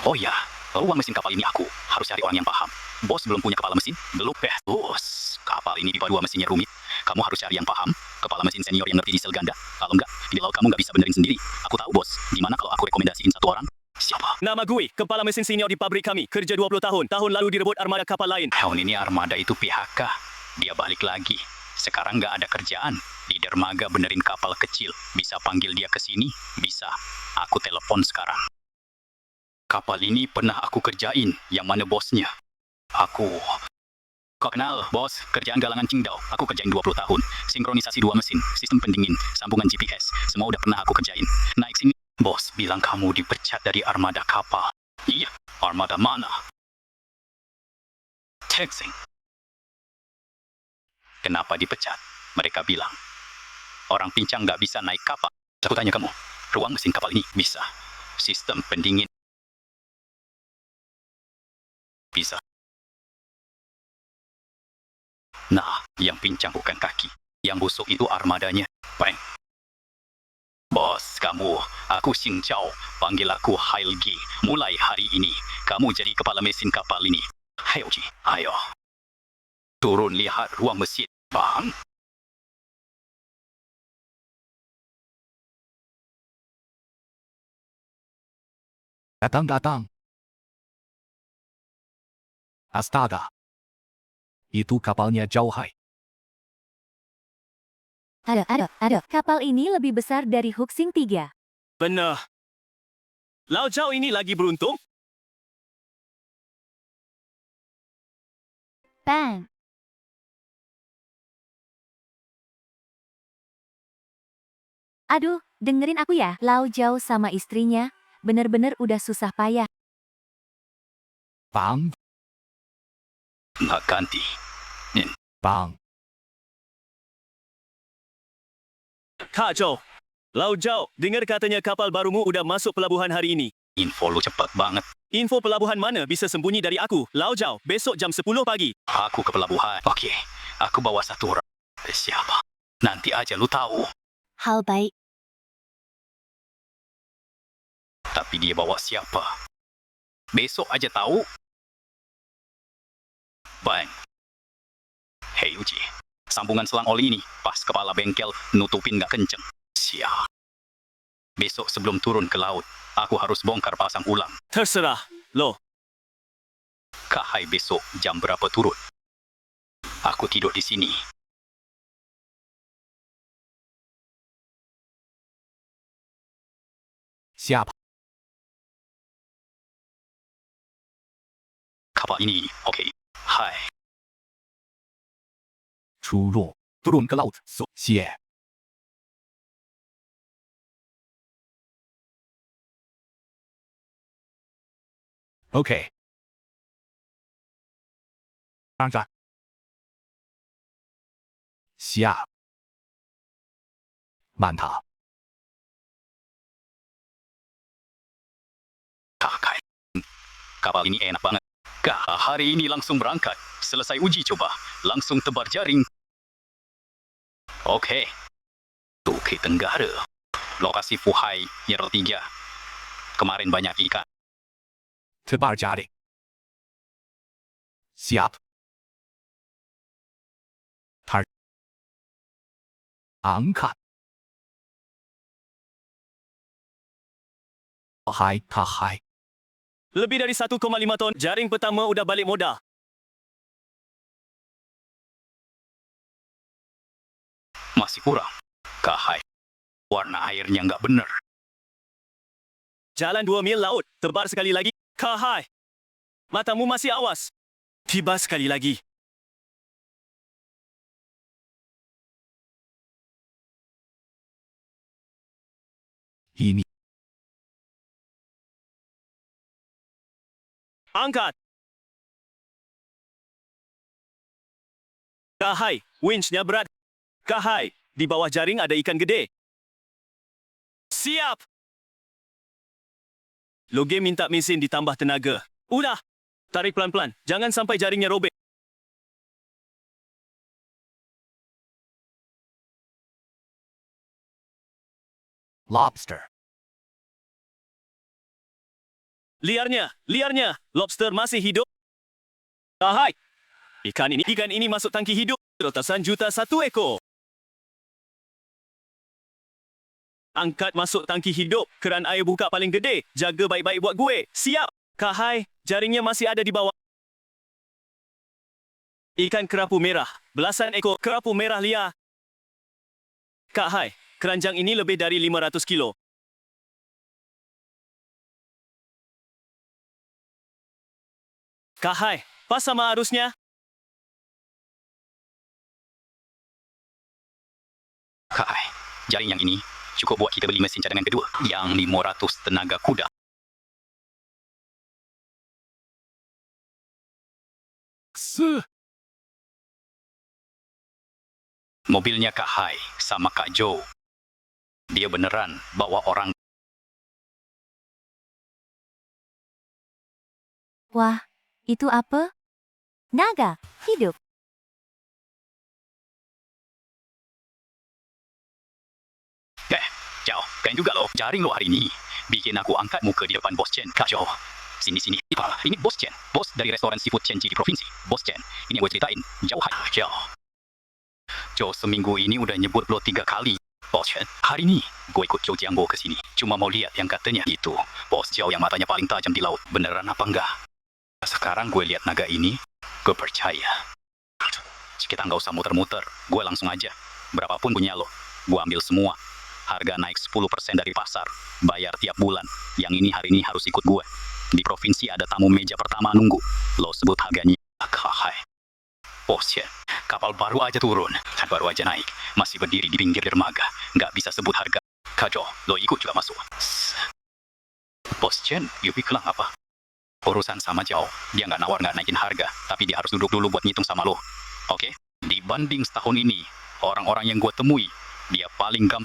oh ya, uang mesin kapal ini aku harus cari orang yang paham. Bos belum punya kepala mesin? Belum, bos. Kapal ini di dua mesinnya rumit. Kamu harus cari yang paham. Kepala mesin senior yang ngerti diesel ganda. Kalau enggak, di laut kamu nggak bisa benerin sendiri. Aku tahu, bos. Gimana kalau aku rekomendasiin satu orang? Siapa? Nama gue, kepala mesin senior di pabrik kami. Kerja 20 tahun. Tahun lalu direbut armada kapal lain. Tahun ini armada itu PHK. Dia balik lagi. Sekarang nggak ada kerjaan. Di dermaga benerin kapal kecil. Bisa panggil dia ke sini? Bisa. Aku telepon sekarang. Kapal ini pernah aku kerjain. Yang mana bosnya? Aku. Kau kenal, bos? Kerjaan galangan Qingdao. Aku kerjain 20 tahun. Sinkronisasi 2 mesin, sistem pendingin, sambungan GPS. Semua udah pernah aku kerjain. Naik sini. Bos bilang kamu dipecat dari armada kapal. Iya, armada mana? Texing. Kenapa dipecat? Mereka bilang, orang pincang nggak bisa naik kapal. Aku tanya kamu, ruang mesin kapal ini bisa. Sistem pendingin bisa. Nah, yang pincang bukan kaki. Yang busuk itu armadanya. Bang. Bos, kamu, aku Xing Chao. Panggil aku Hailgi. Mulai hari ini, kamu jadi kepala mesin kapal ini. Hailgi, ayo. Turun lihat ruang mesin, Bang. Datang. Astaga. Itu kapalnya Zhao-hai. Ada. Kapal ini lebih besar dari Husing 3. Benar. Lao Zhao ini lagi beruntung. Bang. Aduh, dengerin aku ya. Lao Zhao sama istrinya, bener-bener udah susah payah. Bang, Nggak ganti. bang. Kak Zhou. Lao Zhao, dengar katanya kapal barumu udah masuk pelabuhan hari ini. Info lu cepat banget. Info pelabuhan mana bisa sembunyi dari aku? Lao Zhao, besok jam 10 pagi. Aku ke pelabuhan. Oke, aku bawa satu orang. Siapa? Nanti aja lu tahu. Hal baik. Tapi dia bawa siapa? Besok aja tahu. Bang. Hei Uji, sambungan selang oli ini pas kepala bengkel nutupin nggak kenceng. Siap. Besok sebelum turun ke laut, aku harus bongkar pasang ulang. Terserah, lo. Kahai besok jam berapa turun? Aku tidur di sini. Siapa? Kapal ini, oke. Hai. 出入turun ke laut. So, 谢。OK。Angkat. Siap. Mantap. Kakak. Kapal ini enak banget. Kak, hari ini langsung berangkat. Selesai uji coba, langsung tebar jaring. Oke. Bukit Tenggara. Lokasi Fuhai, Year 3. Kemarin banyak ikan. Tebar jaring. Siap. Tar. Angkat. Hai, kahai. Lebih dari 1,5 ton, jaring pertama udah balik modal. Masih kurang. Kahai. Warna airnya nggak bener. Jalan 2 mil laut, tebar sekali lagi. Kahai. Matamu masih awas. Tiba sekali lagi. Ini. Angkat. Kahai, winchnya berat. Kahai, di bawah jaring ada ikan gede. Siap. Loge minta mesin ditambah tenaga. Udah. Tarik pelan-pelan, jangan sampai jaringnya robek. Lobster. Liarnya. Lobster masih hidup. Kahai. Ikan ini masuk tangki hidup. Ratasan juta 1 ekor. Angkat masuk tangki hidup. Keran air buka paling gede. Jaga baik-baik buat gue. Siap. Kahai, jaringnya masih ada di bawah. Ikan kerapu merah. Belasan ekor kerapu merah liar. Kahai, keranjang ini lebih dari 500 kilo. Kahai, pas sama arusnya. Kahai. Jaring yang ini cukup buat kita beli mesin cadangan kedua. Yang 500 tenaga kuda. Mobilnya Kak Hai sama Kak Joe. Dia beneran bawa orang. Wah, itu apa? Naga, hidup. Jauh, keren juga loh. Jaring lo hari ini. Bikin aku angkat muka di depan Bos Chen. Kak Joe. Sini. Ini Bos Chen. Bos dari restoran seafood Chenji di provinsi. Bos Chen. Ini yang gue ceritain. Jauh. Joe seminggu ini udah nyebut lo 3 kali. Bos Chen. Hari ini, gue ikut Joe Jiangbo ke sini. Cuma mau lihat yang katanya gitu. Bos Joe yang matanya paling tajam di laut. Beneran apa enggak? Sekarang gue lihat naga ini, gue percaya. Kita nggak usah muter-muter. Gue langsung aja. Berapapun punya lo, gue ambil semua. Harga naik 10% dari pasar. Bayar tiap bulan. Yang ini hari ini harus ikut gue. Di provinsi ada tamu meja pertama nunggu. Lo sebut harganya. Kahai. Bos ya, kapal baru aja turun. Baru aja naik. Masih berdiri di pinggir dermaga. Nggak bisa sebut harga. Kajo, lo ikut juga masuk. Bos Chen, you bilang apa? Urusan sama Jauh. Dia nggak nawar nggak naikin harga. Tapi dia harus duduk dulu buat ngitung sama lo. Oke? Dibanding setahun ini, orang-orang yang gue temui, dia paling gampang.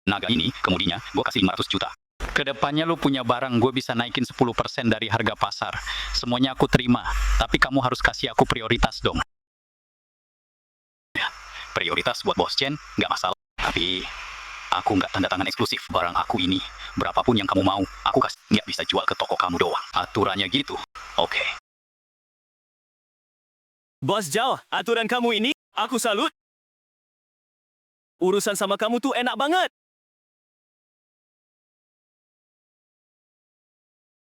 Naga ini, kemudinya, gue kasih 500 juta. Kedepannya lu punya barang, gue bisa naikin 10% dari harga pasar. Semuanya aku terima, tapi kamu harus kasih aku prioritas dong. Prioritas buat Bos Chen, nggak masalah. Tapi, aku nggak tanda tangan eksklusif barang aku ini. Berapapun yang kamu mau, aku kasih. Nggak bisa jual ke toko kamu doang. Aturannya gitu. Oke. Bos Zhao, aturan kamu ini, aku salut. Urusan sama kamu tuh enak banget.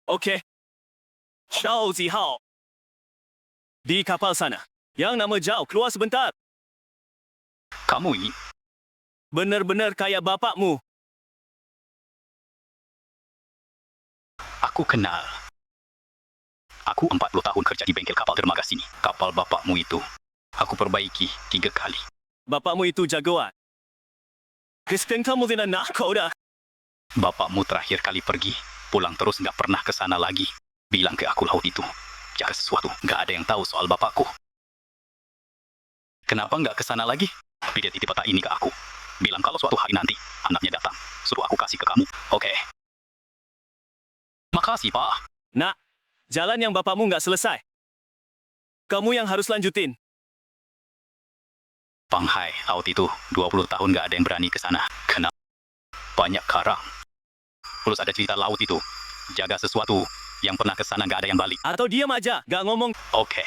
Oke. Zhao Zihao. Di kapal sana. Yang nama Zhao, keluar sebentar. Kamu ini, Benar-benar kayak bapakmu. aku kenal. Aku 40 tahun kerja di bengkel kapal dermaga sini. Kapal bapakmu itu, aku perbaiki 3 kali. Bapakmu itu jagoan. Kristen kamu tidak nak kau dah. Bapakmu terakhir kali pergi, pulang terus nggak pernah ke sana lagi. Bilang ke aku laut itu, jaga sesuatu, nggak ada yang tahu soal bapakku. Kenapa nggak ke sana lagi? Tapi dia titip peta ini ke aku. Bilang kalau suatu hari nanti, anaknya datang, suruh aku kasih ke kamu. Oke. Makasih, Pak. Nak, jalan yang bapakmu nggak selesai. Kamu yang harus lanjutin. Panghai, laut itu 20 tahun nggak ada yang berani ke sana. Kenapa? Banyak karang. Terus ada cerita laut itu. Jaga sesuatu. Yang pernah ke sana nggak ada yang balik. Atau diam aja, nggak ngomong. Oke.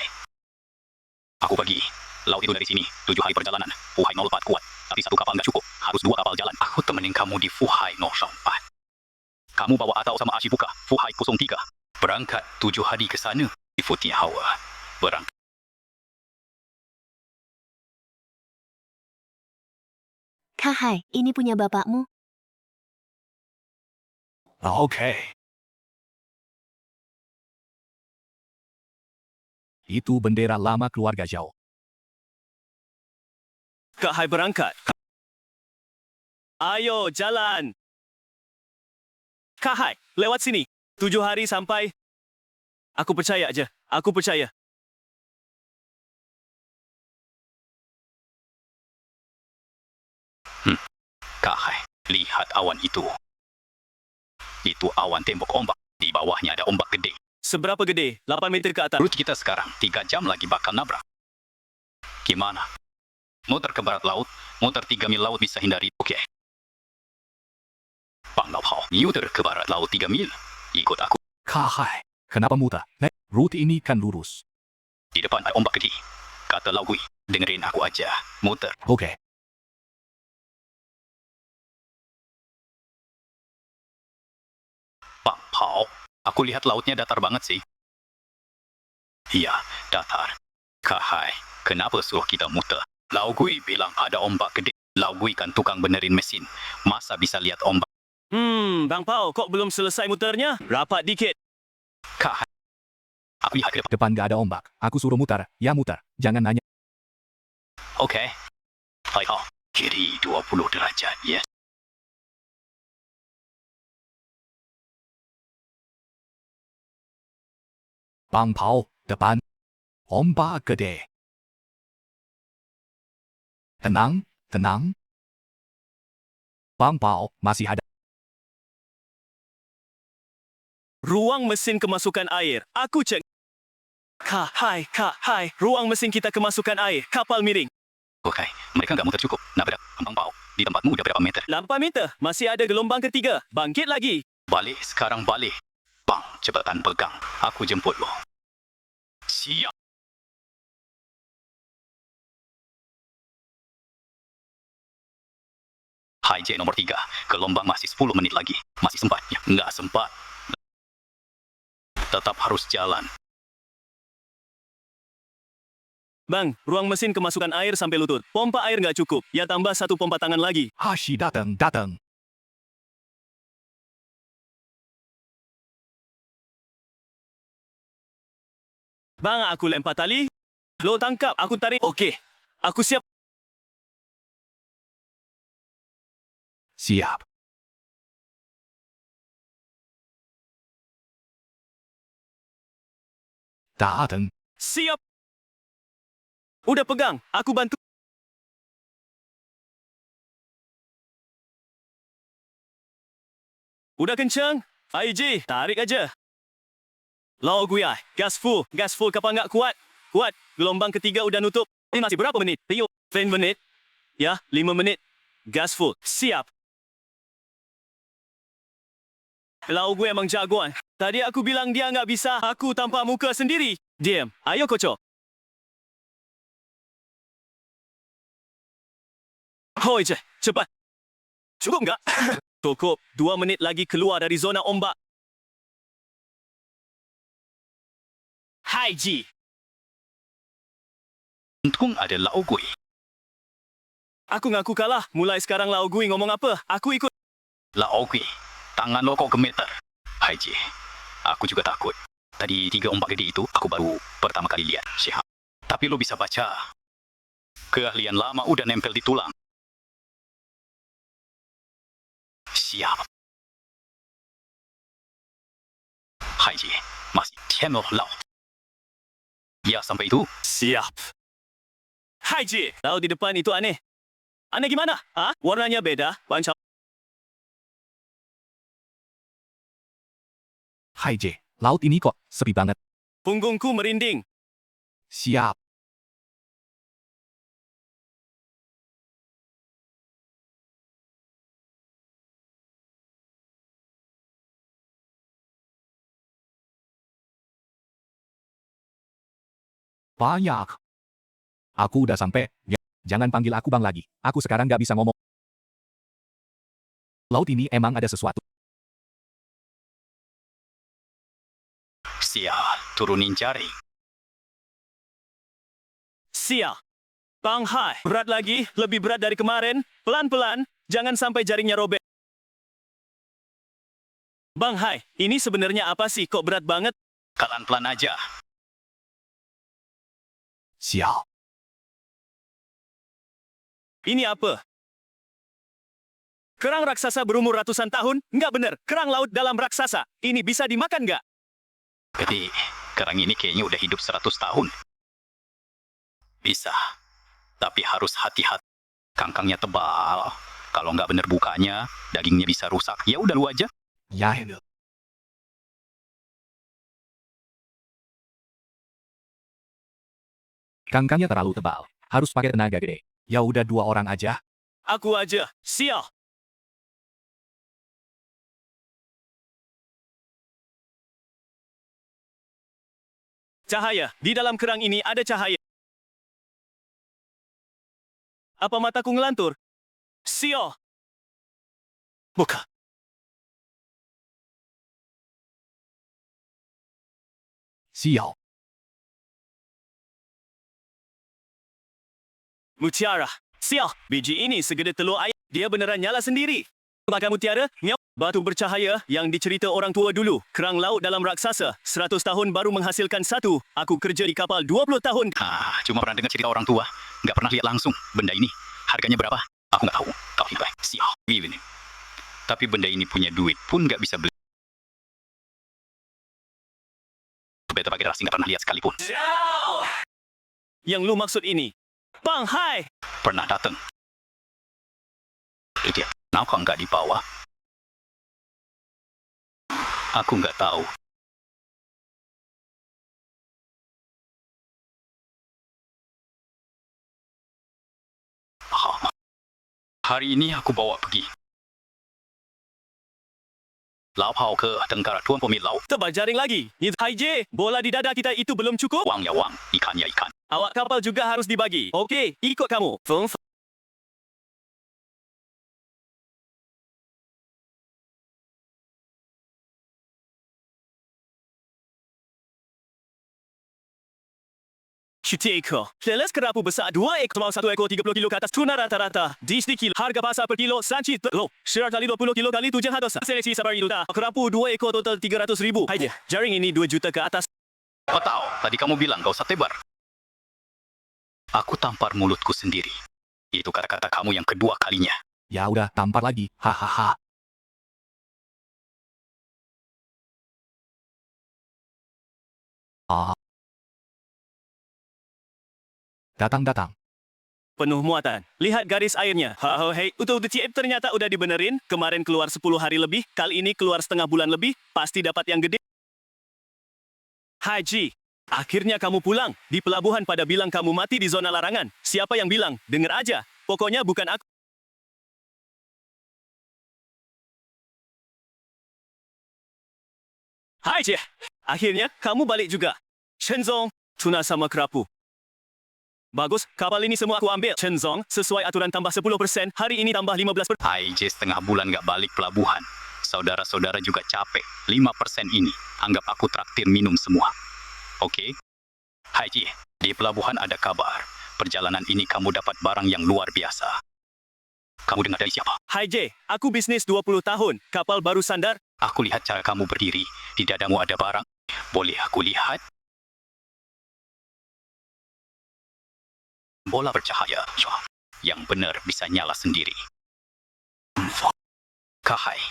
Aku pergi. Laut itu dari sini. 7 hari perjalanan. Fuhai 04 kuat. Tapi satu kapal nggak cukup. Harus 2 kapal jalan. Aku temenin kamu di Fuhai 04. Kamu bawa atau sama Ashibuka. Fuhai 03. Berangkat 7 hari ke sana. Di Futihawa. Berangkat. Kahai, ini punya bapakmu. Oke. Itu bendera lama keluarga Zhao. Kak Hai berangkat. Ayo, jalan. Kak Hai, lewat sini. 7 hari sampai. Aku percaya aja. Aku percaya. Kahai, lihat awan itu. Itu awan tembok ombak. Di bawahnya ada ombak gede. Seberapa gede? 8 meter ke atas. Rute kita sekarang 3 jam lagi bakal nabrak. Gimana? Muter ke barat laut, muter 3 mil laut bisa hindari. Oke. Bang Lao Hao, muter ke barat laut 3 mil. Ikut aku. Kahai, kenapa muter? Rute ini kan lurus. Di depan ada ombak gede. Kata Lao Gui, dengerin aku aja. Muter. Oke. Bang Hao, aku lihat lautnya datar banget sih. Iya, datar. Kahai, kenapa suruh kita muter? Lao Gui bilang ada ombak gede. Lao Gui kan tukang benerin mesin. Masa bisa lihat ombak? Bang Pao, kok belum selesai muternya? Rapat dikit. Kahai, aku lihat ke depan. Depan gak ada ombak. Aku suruh muter. Ya muter. Jangan nanya. Oke. Hai Hao, kiri 20 derajat, ya. Bang Pao, depan. Ombak gede. Tenang, tenang. Bang Pao, masih ada. Ruang mesin kemasukan air. Aku cek. Kak Hai. Ruang mesin kita kemasukan air. Kapal miring. Oke, mereka nggak muter cukup. Nabrak. Bang Pao, di tempatmu udah berapa meter? 8 meter. Masih ada gelombang ketiga. Bangkit lagi. Balik, sekarang balik. Bang, cepetan pegang. Aku jemput lo. Siap. Hai J nomor 3. Gelombang masih 10 menit lagi. Masih sempat? Ya, nggak sempat. Tetap harus jalan. Bang, ruang mesin kemasukan air sampai lutut. Pompa air nggak cukup. Ya tambah 1 pompa tangan lagi. Hashi datang, datang. Bang, aku lempar tali. Lo tangkap, aku tarik. Okey. Aku siap. Siap. Datang. Siap. Udah pegang. Aku bantu. Udah kencang? IG, tarik aja. Lao Gui, gas full kapal nggak kuat. Kuat, gelombang ketiga udah nutup. Ini masih berapa menit? Tio, 10 menit. Ya, 5 menit. Gas full, siap. Lao Gui emang jagoan. Tadi aku bilang dia nggak bisa. Aku tanpa muka sendiri. Diam, ayo kocok. Hoi je, cepat. Cukup nggak? Cukup, 2 menit lagi keluar dari zona ombak. Hai Ji. Untung ada Lao Gui. Aku ngaku kalah. Mulai sekarang Lao Gui ngomong apa, aku ikut. Lao Gui, tangan lo kok gemeter. Hai J, aku juga takut. Tadi 3 ombak gede itu aku baru pertama kali lihat. Siap. Tapi lo bisa baca. Keahlian lama udah nempel di tulang. Siap. Haiji, masih Tianlo Lao. Ya, sampai itu. Siap. Hai Ji, laut di depan itu aneh. Aneh gimana? Ah, warnanya beda, pancau. Hai J, laut ini kok sepi banget. Punggungku merinding. Siap. Banyak. Aku udah sampai. Ya, jangan panggil aku bang lagi. Aku sekarang nggak bisa ngomong. Laut ini emang ada sesuatu. Siap, turunin jaring. Siap. Bang Hai, berat lagi, lebih berat dari kemarin. Pelan-pelan, jangan sampai jaringnya robek. Bang Hai, ini sebenarnya apa sih kok berat banget? Pelan-pelan aja. Siap. Ini apa? Kerang raksasa berumur ratusan tahun? Nggak bener, kerang laut dalam raksasa. Ini bisa dimakan nggak? Jadi, kerang ini kayaknya udah hidup 100 tahun. Bisa. Tapi harus hati-hati. Kangkangnya tebal. Kalau nggak bener bukanya, dagingnya bisa rusak. Ya udah lu aja. Ya, Henel. Kangkangnya terlalu tebal. Harus pakai tenaga gede. Ya udah 2 orang aja. Aku aja. Sial. Cahaya. Di dalam kerang ini ada cahaya. Apa mataku ngelantur? Sial. Buka. Sial. Mutiara. Sial. Biji ini segede telur ayam. Dia beneran nyala sendiri. Makan mutiara, nyok. Batu bercahaya yang dicerita orang tua dulu. Kerang laut dalam raksasa. 100 tahun baru menghasilkan satu. Aku kerja di kapal 20 tahun. Cuma pernah dengar cerita orang tua. Nggak pernah lihat langsung. Benda ini, harganya berapa? Aku nggak tahu. Kau hidup sial. Ini. Tapi benda ini punya duit pun nggak bisa beli. Beta pakai rasi nggak pernah lihat sekalipun. Yang lu maksud ini? Bang Hai! Pernah datang. Dia, kenapa nggak dibawa? Aku nggak tahu. Hari ini aku bawa pergi. Lau Pao ke Tenggara Tuan Pemilau. Tebal jaring lagi. Hai J, bola di dada kita itu belum cukup? Wang ya wang, ikan ya ikan. Awak kapal juga harus dibagi. Okey, ikut kamu. Feng. Cuti ekor. Leles kerapu besar 2 ekor, 1 ekor 30 kilo ke atas. Tuna rata-rata. Di kilo. Harga pasar per kilo sanci telur. 120 kilo kali 700. Seleksi sabar itu dah. Kerapu 2 ekor total 300,000. Hai je, jaring ini 2 juta ke atas. Kau tahu, tadi kamu bilang gak usah tebar. Aku tampar mulutku sendiri. Itu kata-kata kamu yang kedua kalinya. Ya udah, tampar lagi. Hahaha. Datang. Penuh muatan. Lihat garis airnya. Hei, utuh TTF ternyata udah dibenerin. Kemarin keluar 10 hari lebih. Kali ini keluar setengah bulan lebih. Pasti dapat yang gede. Haji, akhirnya kamu pulang. Di pelabuhan pada bilang kamu mati di zona larangan. Siapa yang bilang? Dengar aja. Pokoknya bukan aku. Haji, akhirnya kamu balik juga. Shenzong, tuna sama kerapu. Bagus, kapal ini semua aku ambil. Shenzong, sesuai aturan tambah 10%, hari ini tambah 15%. Haiji setengah bulan gak balik pelabuhan. Saudara-saudara juga capek. 5% ini, anggap aku traktir minum semua. Oke? Haiji, di pelabuhan ada kabar. Perjalanan ini kamu dapat barang yang luar biasa. Kamu dengar dari siapa? Hai J, aku bisnis 20 tahun. Kapal baru sandar. Aku lihat cara kamu berdiri. Di dadamu ada barang. Boleh aku lihat? Bola bercahaya, Syah. Yang benar bisa nyala sendiri. Kahai,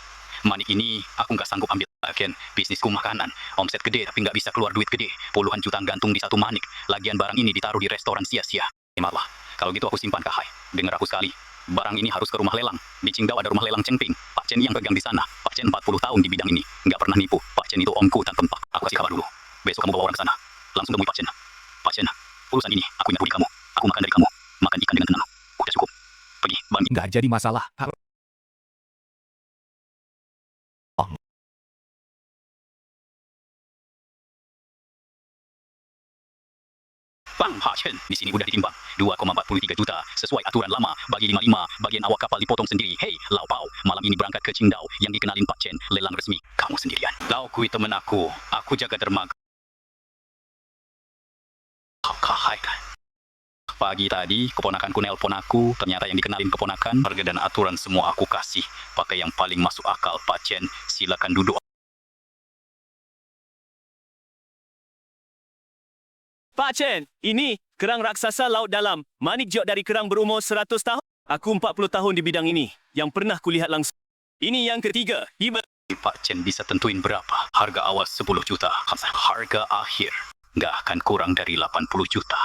manik ini aku nggak sanggup ambil. Lagian bisnisku makanan, omset gede tapi nggak bisa keluar duit gede. Puluhan juta gantung di satu manik. Lagian barang ini ditaruh di restoran sia-sia. Malah, kalau gitu aku simpan Kahai. Dengar aku sekali. Barang ini harus ke rumah lelang. Di Qingdao ada rumah lelang Chengping. Pak Chen yang pegang di sana. Pak Chen 40 tahun di bidang ini. Nggak pernah nipu. Pak Chen itu omku tanpa tempat. Aku kasih kabar dulu. Besok kamu bawa orang ke sana. Langsung temui Pak Chen. Pak Chen, urusan ini aku ingat budi kamu. Aku makan dari kamu. Makan ikan dengan tenang. Udah cukup. Pergi, Bang. Nggak jadi masalah. Bang Ha Chen, di sini udah ditimbang. 2,43 juta, sesuai aturan lama. Bagi 55, bagian awak kapal dipotong sendiri. Hei, Lau Pao, malam ini berangkat ke Qingdao. Yang dikenalin Pak Chen, lelang resmi. Kamu sendirian. Lau Kui temen aku jaga dermaga. Kahai kan. Pagi tadi, keponakanku nelpon aku. Ternyata yang dikenalin keponakan, harga dan aturan semua aku kasih. Pakai yang paling masuk akal, Pak Chen. Silakan duduk. Pak Chen, ini kerang raksasa laut dalam. Manik jok dari kerang berumur 100 tahun. Aku 40 tahun di bidang ini. Yang pernah kulihat langsung. Ini yang ketiga. Pak Chen bisa tentuin berapa? Harga awal 10 juta. Harga akhir nggak akan kurang dari 80 juta.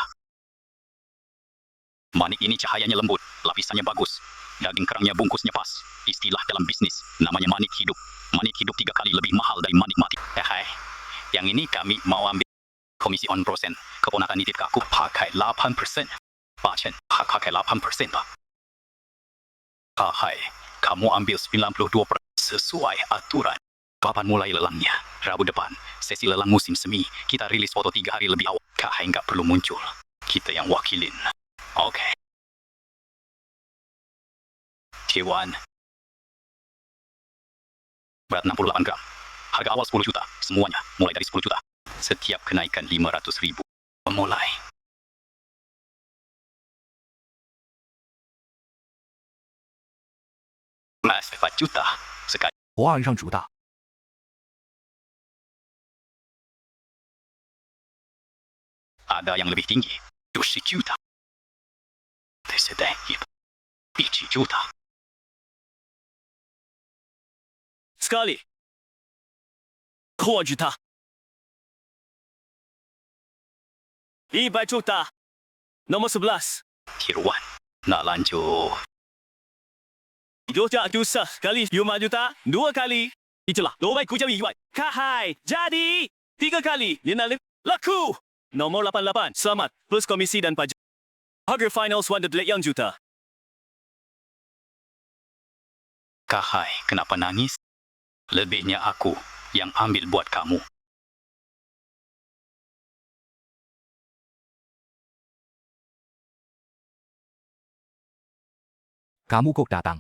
Manik ini cahayanya lembut, lapisannya bagus. Daging kerangnya bungkusnya pas. Istilah dalam bisnis, namanya manik hidup. Manik hidup 3 kali lebih mahal dari manik mati. Hai, yang ini kami mau ambil komisi on persen. Keponakan nitip ke aku pakai 8%. Pak Chen, pakai 8%, Pak. Hai, kamu ambil 92% sesuai aturan. Kapan mulai lelangnya? Rabu depan, sesi lelang musim semi. Kita rilis foto 3 hari lebih awal. Kahai nggak perlu muncul. Kita yang wakilin. Oke. Ciwan. Berat 68 gram. Harga awal 10 juta. Semuanya mulai dari 10 juta. Setiap kenaikan 500.000. Memulai. Mas 4 juta. Sekali. 我岸上主大。 Ada yang lebih tinggi. 20 juta. Sedang 1 juta. Sekali. 2 juta. 100 juta. Nomor 11. Tiruan. Nak lanjut. 2 juta sekali 5 juta. 2 kali. Itulah. 200 以外. Kahai. Jadi. 3 kali. Laku. Nomor 88. Selamat. Plus komisi dan pajak. Harga final 108 juta. Kahai, kenapa nangis? Lebihnya aku yang ambil buat kamu. Kamu kok datang?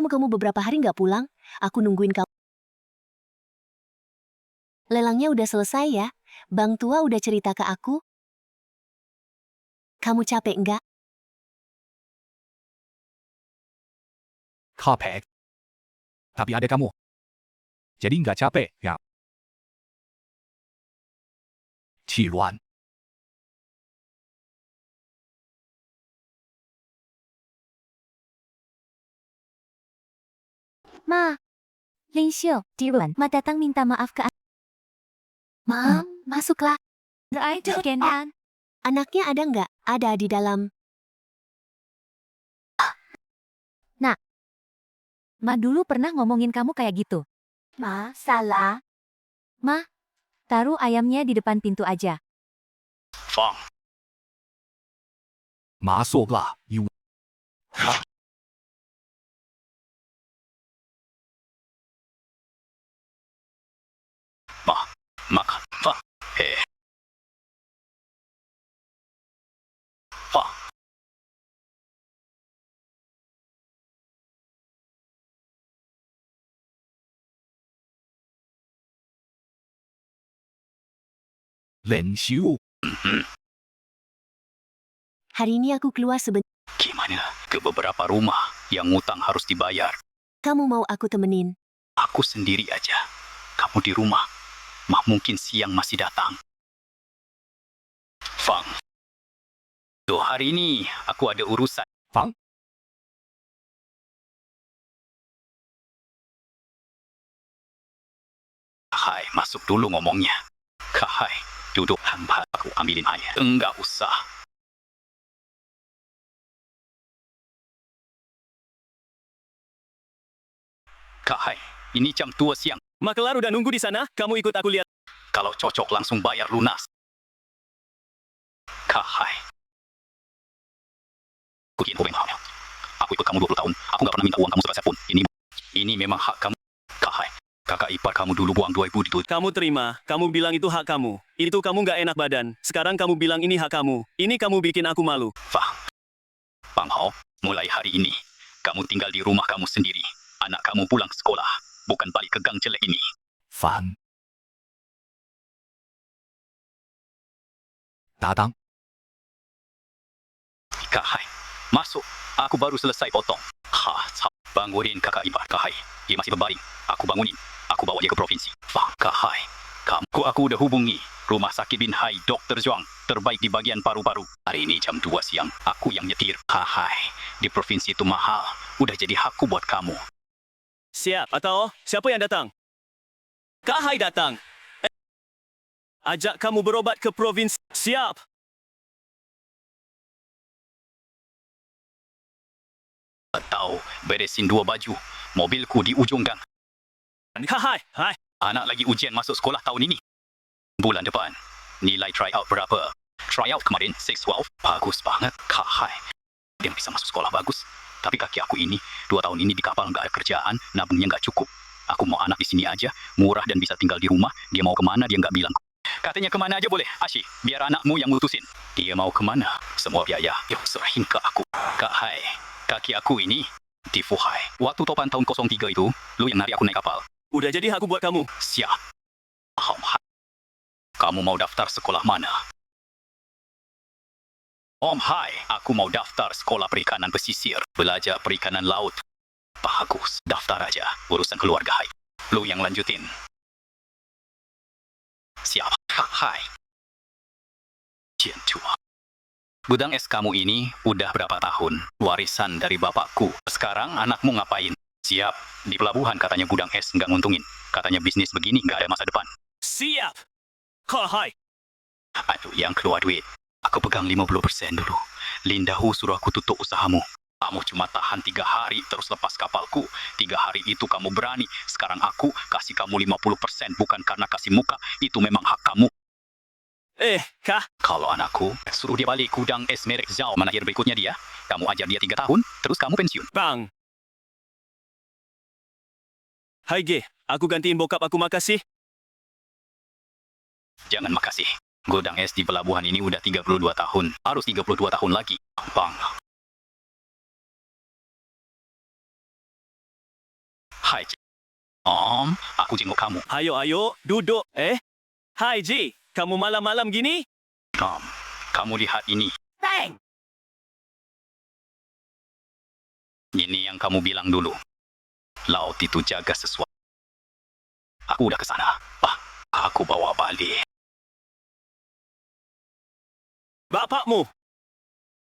Kamu beberapa hari nggak pulang? Aku nungguin kamu. Lelangnya udah selesai ya? Bang tua udah cerita ke aku? Kamu capek nggak? Capek. Tapi ada kamu. Jadi nggak capek, ya? Ciruan. Ma, Lin Xiu, Diruan, Ma datang minta maaf ke Ma, masuklah. Kenan. Anaknya ada nggak? Ada di dalam. Ma dulu pernah ngomongin kamu kayak gitu. Ma, salah. Ma, taruh ayamnya di depan pintu aja. Fang. Masuklah, you. Makan. Fang. Fang. Lin Xiu. Hari ini aku keluar sebentar. Gimana? Ke beberapa rumah yang ngutang harus dibayar. Kamu mau aku temenin? Aku sendiri aja. Kamu di rumah. Mungkin siang masih datang. Fang. Tuh, hari ini aku ada urusan. Fang? Hai, masuk dulu ngomongnya. Kahai, duduk hamba aku ambilin air. Enggak usah. Kahai, ini jam 2 siang. Makelar udah nunggu di sana, kamu ikut aku lihat. Kalau cocok langsung bayar lunas. Kahai. Aku ikut kamu 20 tahun. Aku nggak pernah minta uang kamu sepeser pun. Ini memang hak kamu. Kahai, kakak ipar kamu dulu buang 2.000 di tujuh. Kamu terima, kamu bilang itu hak kamu. Itu kamu nggak enak badan. Sekarang kamu bilang ini hak kamu. Ini kamu bikin aku malu. Fang Hao, mulai hari ini, kamu tinggal di rumah kamu sendiri. Anak kamu pulang sekolah, bukan balik ke gang jelek ini. Fang. Datang. Kahai, masuk. Aku baru selesai potong. Bangunin kakak ipar. Kahai, dia masih berbaring. Aku bangunin. Aku bawa dia ke provinsi. Kahai, aku udah hubungi Rumah Sakit Bin Hai Dr. Zhuang, terbaik di bagian paru-paru. Hari ini jam 2 siang, aku yang nyetir. Kahai, di provinsi itu mahal. Udah jadi hakku buat kamu. Siap, atau siapa yang datang? Kahai datang. Ajak kamu berobat ke provinsi. Siap. Atau beresin 2 baju. Mobilku di ujung gang. Kahai, hai. Anak lagi ujian masuk sekolah tahun ini. Bulan depan. Nilai tryout berapa? Tryout kemarin 612. Bagus banget. Kahai. Dia bisa masuk sekolah bagus. Tapi kaki aku ini, 2 tahun ini di kapal nggak ada kerjaan, nabungnya nggak cukup. Aku mau anak di sini aja, murah dan bisa tinggal di rumah. Dia mau kemana dia nggak bilang. Katanya kemana aja boleh, Ashi. Biar anakmu yang mutusin. Dia mau kemana? Semua biaya, yuk serahin ke aku. Kahai, kaki aku ini di Fuhai. Waktu topan tahun 03 itu, lu yang narik aku naik kapal. Udah jadi hakku buat kamu. Siap. Kamu mau daftar sekolah mana? Om Hai, aku mau daftar sekolah perikanan pesisir. Belajar perikanan laut. Bagus, daftar aja. Urusan keluarga Hai. Lu yang lanjutin. Siap. Hai. Ciantua. Gudang es kamu ini udah berapa tahun? Warisan dari bapakku. Sekarang anakmu ngapain? Siap. Di pelabuhan katanya gudang es nggak nguntungin. Katanya bisnis begini nggak ada masa depan. Siap. Kahai. Aduh, yang keluar duit. Aku pegang 50% dulu. Lindahu suruh aku tutup usahamu. Kamu cuma tahan 3 hari terus lepas kapalku. 3 hari itu kamu berani. Sekarang aku kasih kamu 50% bukan karena kasih muka. Itu memang hak kamu. Kah? Kalau anakku, suruh dia balik gudang es merek Zhao. Mana akhir berikutnya dia? Kamu ajar dia 3 tahun, terus kamu pensiun. Bang. Hai Ge, aku gantiin bokap aku makasih. Jangan makasih. Gudang es di pelabuhan ini udah 32 tahun. Harus 32 tahun lagi. Bang. Hai, Ji. Om, aku jenguk kamu. Ayo, duduk. Hai Ji, kamu malam-malam gini? Om, kamu lihat ini. Bang! Ini yang kamu bilang dulu. Laut itu jaga sesuatu. Aku udah ke sana. Aku bawa balik. Bapakmu.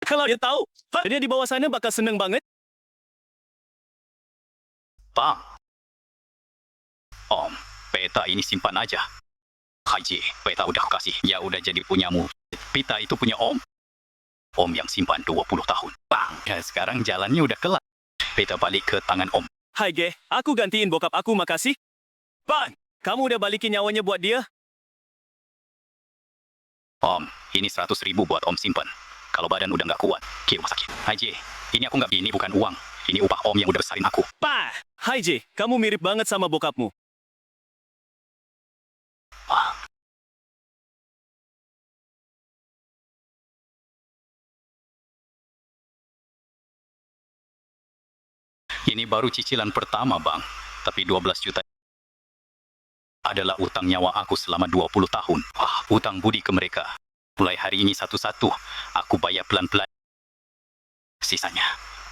Kalau dia tahu, dia di bawah sana bakal seneng banget. Bang. Om, peta ini simpan aja. Haji, peta udah kasih. Ya udah jadi punyamu. Peta itu punya Om. Om yang simpan 20 tahun. Bang, ya sekarang jalannya udah kelar. Peta balik ke tangan Om. Hai Ge, aku gantiin bokap aku makasih. Bang, kamu udah balikin nyawanya buat dia? Om, ini 100.000 buat Om simpan. Kalau badan udah nggak kuat, ke rumah sakit. Haji, ini aku nggak, ini bukan uang. Ini upah Om yang udah besarin aku. Hai Ji, kamu mirip banget sama bokapmu. Ini baru cicilan pertama, Bang. Tapi 12 juta adalah utang nyawa aku selama 20 tahun. Utang budi ke mereka. Mulai hari ini satu-satu, aku bayar pelan-pelan. Sisanya,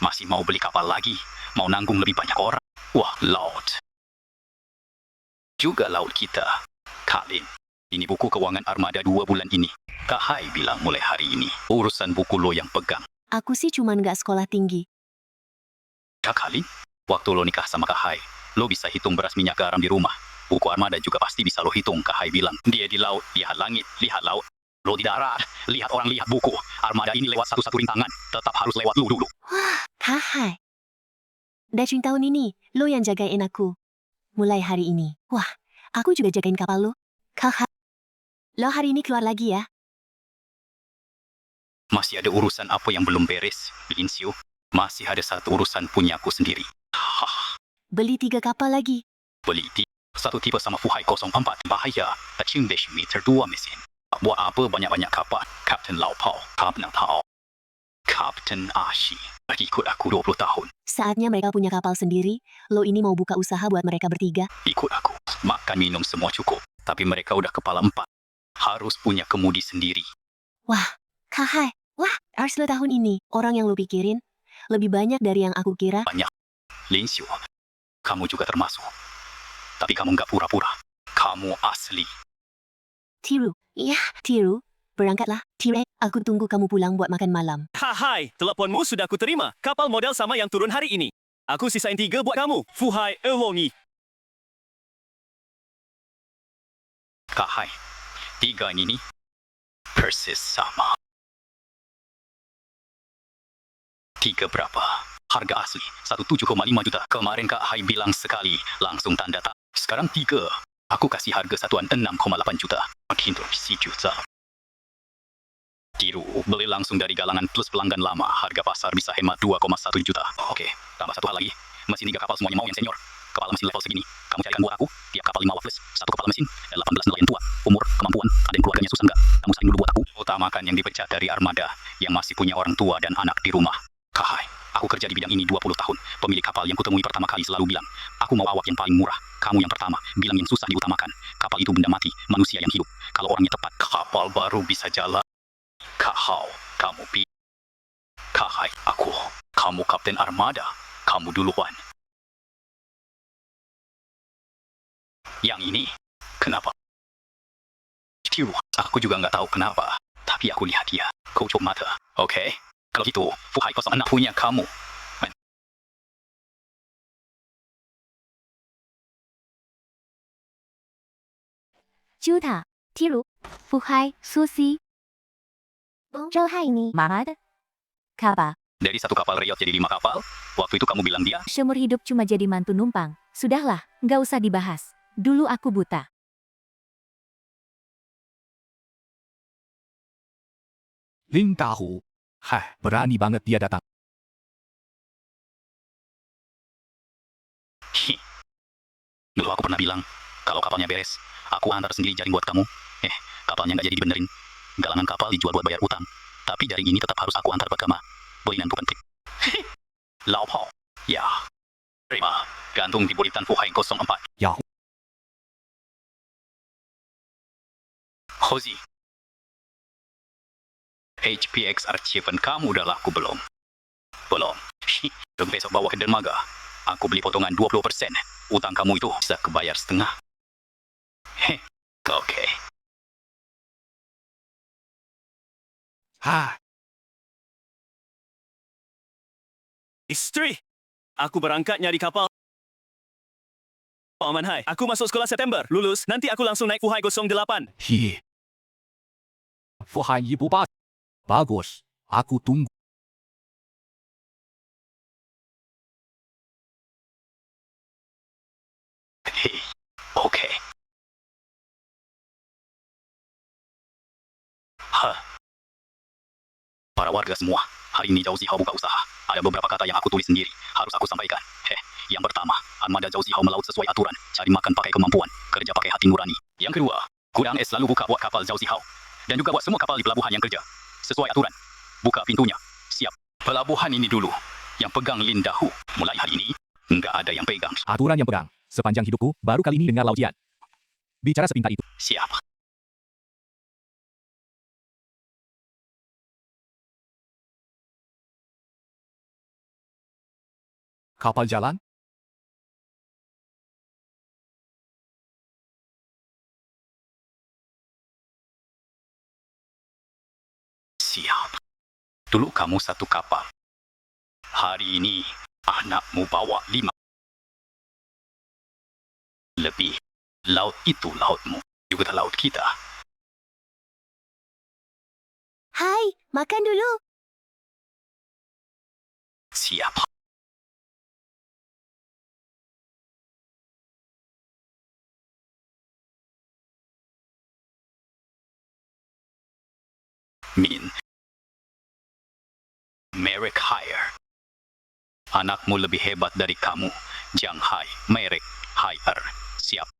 masih mau beli kapal lagi, mau nanggung lebih banyak orang. Wah, laut. Juga laut kita. Halim, ini buku keuangan armada 2 bulan ini. Kak Hai bilang mulai hari ini, urusan buku lo yang pegang. Aku sih cuman gak sekolah tinggi. Kak Halim, waktu lo nikah sama Kak Hai, lo bisa hitung beras minyak garam di rumah. Buku armada juga pasti bisa lo hitung. Kak Hai bilang, dia di laut, lihat langit, lihat laut. Lo di darat, lihat orang, lihat buku. Armada ini lewat satu-satu rintangan, tetap harus lewat lo dulu. Hai. Dacing tahun ini, lo yang jagain aku. Mulai hari ini. Wah, aku juga jagain kapal lo. Haha. Lo hari ini keluar lagi ya? Masih ada urusan apa yang belum beres, Linsio? Masih ada satu urusan punya aku sendiri. Beli 3 kapal lagi. Beli satu tipe sama Fuhai 04. Bahaya, Taching Dash meter 2 mesin. Buat apa banyak-banyak kapal? Kapten Lau Pao, Kapten Tao, Kapten Ashi. Ikut aku 20 tahun. Saatnya mereka punya kapal sendiri, lo ini mau buka usaha buat mereka bertiga. Ikut aku. Makan minum semua cukup. Tapi mereka udah kepala 4. Harus punya kemudi sendiri. Wah, Hai. Wah, Ars lo tahun ini, orang yang lo pikirin, lebih banyak dari yang aku kira. Banyak. Linsio, kamu juga termasuk. Tapi kamu nggak pura-pura. Kamu asli. Tiru. Iya, Tiru. Berangkatlah. Tire, aku tunggu kamu pulang buat makan malam. Hai, teleponmu sudah aku terima. Kapal model sama yang turun hari ini. Aku sisain 3 buat kamu. Fuhai Ewongi. Kak Hai, 3 ini persis sama. 3 berapa? Harga asli 17,5 juta. Kemarin Kak Hai bilang sekali, langsung tanda tak. Sekarang 3. Aku kasih harga satuan 6,8 juta. Makin si juta. Tiru, beli langsung dari galangan plus pelanggan lama. Harga pasar bisa hemat 2,1 juta. Oke, tambah satu hal lagi. Mesin 3 kapal semuanya mau yang senior. Kepala mesin level segini. Kamu carikan buat aku. Tiap kapal 5 waffles. 1 kepala mesin. 18 nelayan tua. Umur, kemampuan. Ada yang keluarganya susah nggak? Kamu saling dulu buat aku. Utamakan yang dipecat dari armada. Yang masih punya orang tua dan anak di rumah. Kahai, aku kerja di bidang ini 20 tahun. Pemilik kapal yang kutemui pertama kali selalu bilang, aku mau awak yang paling murah. Kamu yang pertama, bilang yang susah diutamakan. Kapal itu benda mati, manusia yang hidup. Kalau orangnya tepat, kapal baru bisa jalan. Kak Hao, kamu Kahai, aku. Kamu kapten armada. Kamu duluan. Yang ini, kenapa? Tiru, aku juga nggak tahu kenapa. Tapi aku lihat dia. Kocok mata. Oke. Kalau gitu, Fuhai 06 punya kamu. Juta, Tiru, Fuhai, Susi. Hai ini, Mamad. Kapal. Dari 1 kapal Riot jadi 5 kapal. Waktu itu kamu bilang dia. Seumur hidup cuma jadi mantu numpang. Sudahlah, nggak usah dibahas. Dulu aku buta. Ling tahu. Hah, berani banget dia datang. Hi. Dulu aku pernah bilang, kalau kapalnya beres, aku antar sendiri jaring buat kamu. Kapalnya nggak jadi dibenerin. Galangan kapal dijual buat bayar utang. Tapi jaring ini tetap harus aku antar buat kamu. Boingan bukan trik. Lau Pao. Ya. Terima. Gantung di buritan Fuhai 04. Ya. Hozi. HPX Archiven kamu udah laku belum? Belum. Besok bawa ke dermaga. Aku beli potongan 20%. Utang kamu itu bisa kebayar setengah. Oke. Hah, Istri. Aku berangkat nyari kapal. Aman hai. Aku masuk sekolah September. Lulus, nanti aku langsung naik Fuhai 08. hi. Fuhai ibu pas. Bagus. Aku tunggu. Oke. Para warga semua, hari ini Zhao Zihao buka usaha. Ada beberapa kata yang aku tulis sendiri, harus aku sampaikan. Yang pertama, armada Zhao Zihao melaut sesuai aturan, cari makan pakai kemampuan, kerja pakai hati nurani. Yang kedua, gudang es selalu buka buat kapal Zhao Zihao. Dan juga buat semua kapal di pelabuhan yang kerja. Sesuai aturan. Buka pintunya. Siap. Pelabuhan ini dulu, yang pegang Lindahu. Mulai hari ini, nggak ada yang pegang. Aturan yang pegang. Sepanjang hidupku, baru kali ini dengar laujian. Bicara sepintar itu. Siap. Kapal jalan, Dulu kamu satu kapal. Hari ini, anakmu bawa 5. Lebih, laut itu lautmu, juga laut kita. Hai, makan dulu. Siap. Min. Merek Hire. Anakmu lebih hebat dari kamu. Jiang Hai, merek Hire. Siap.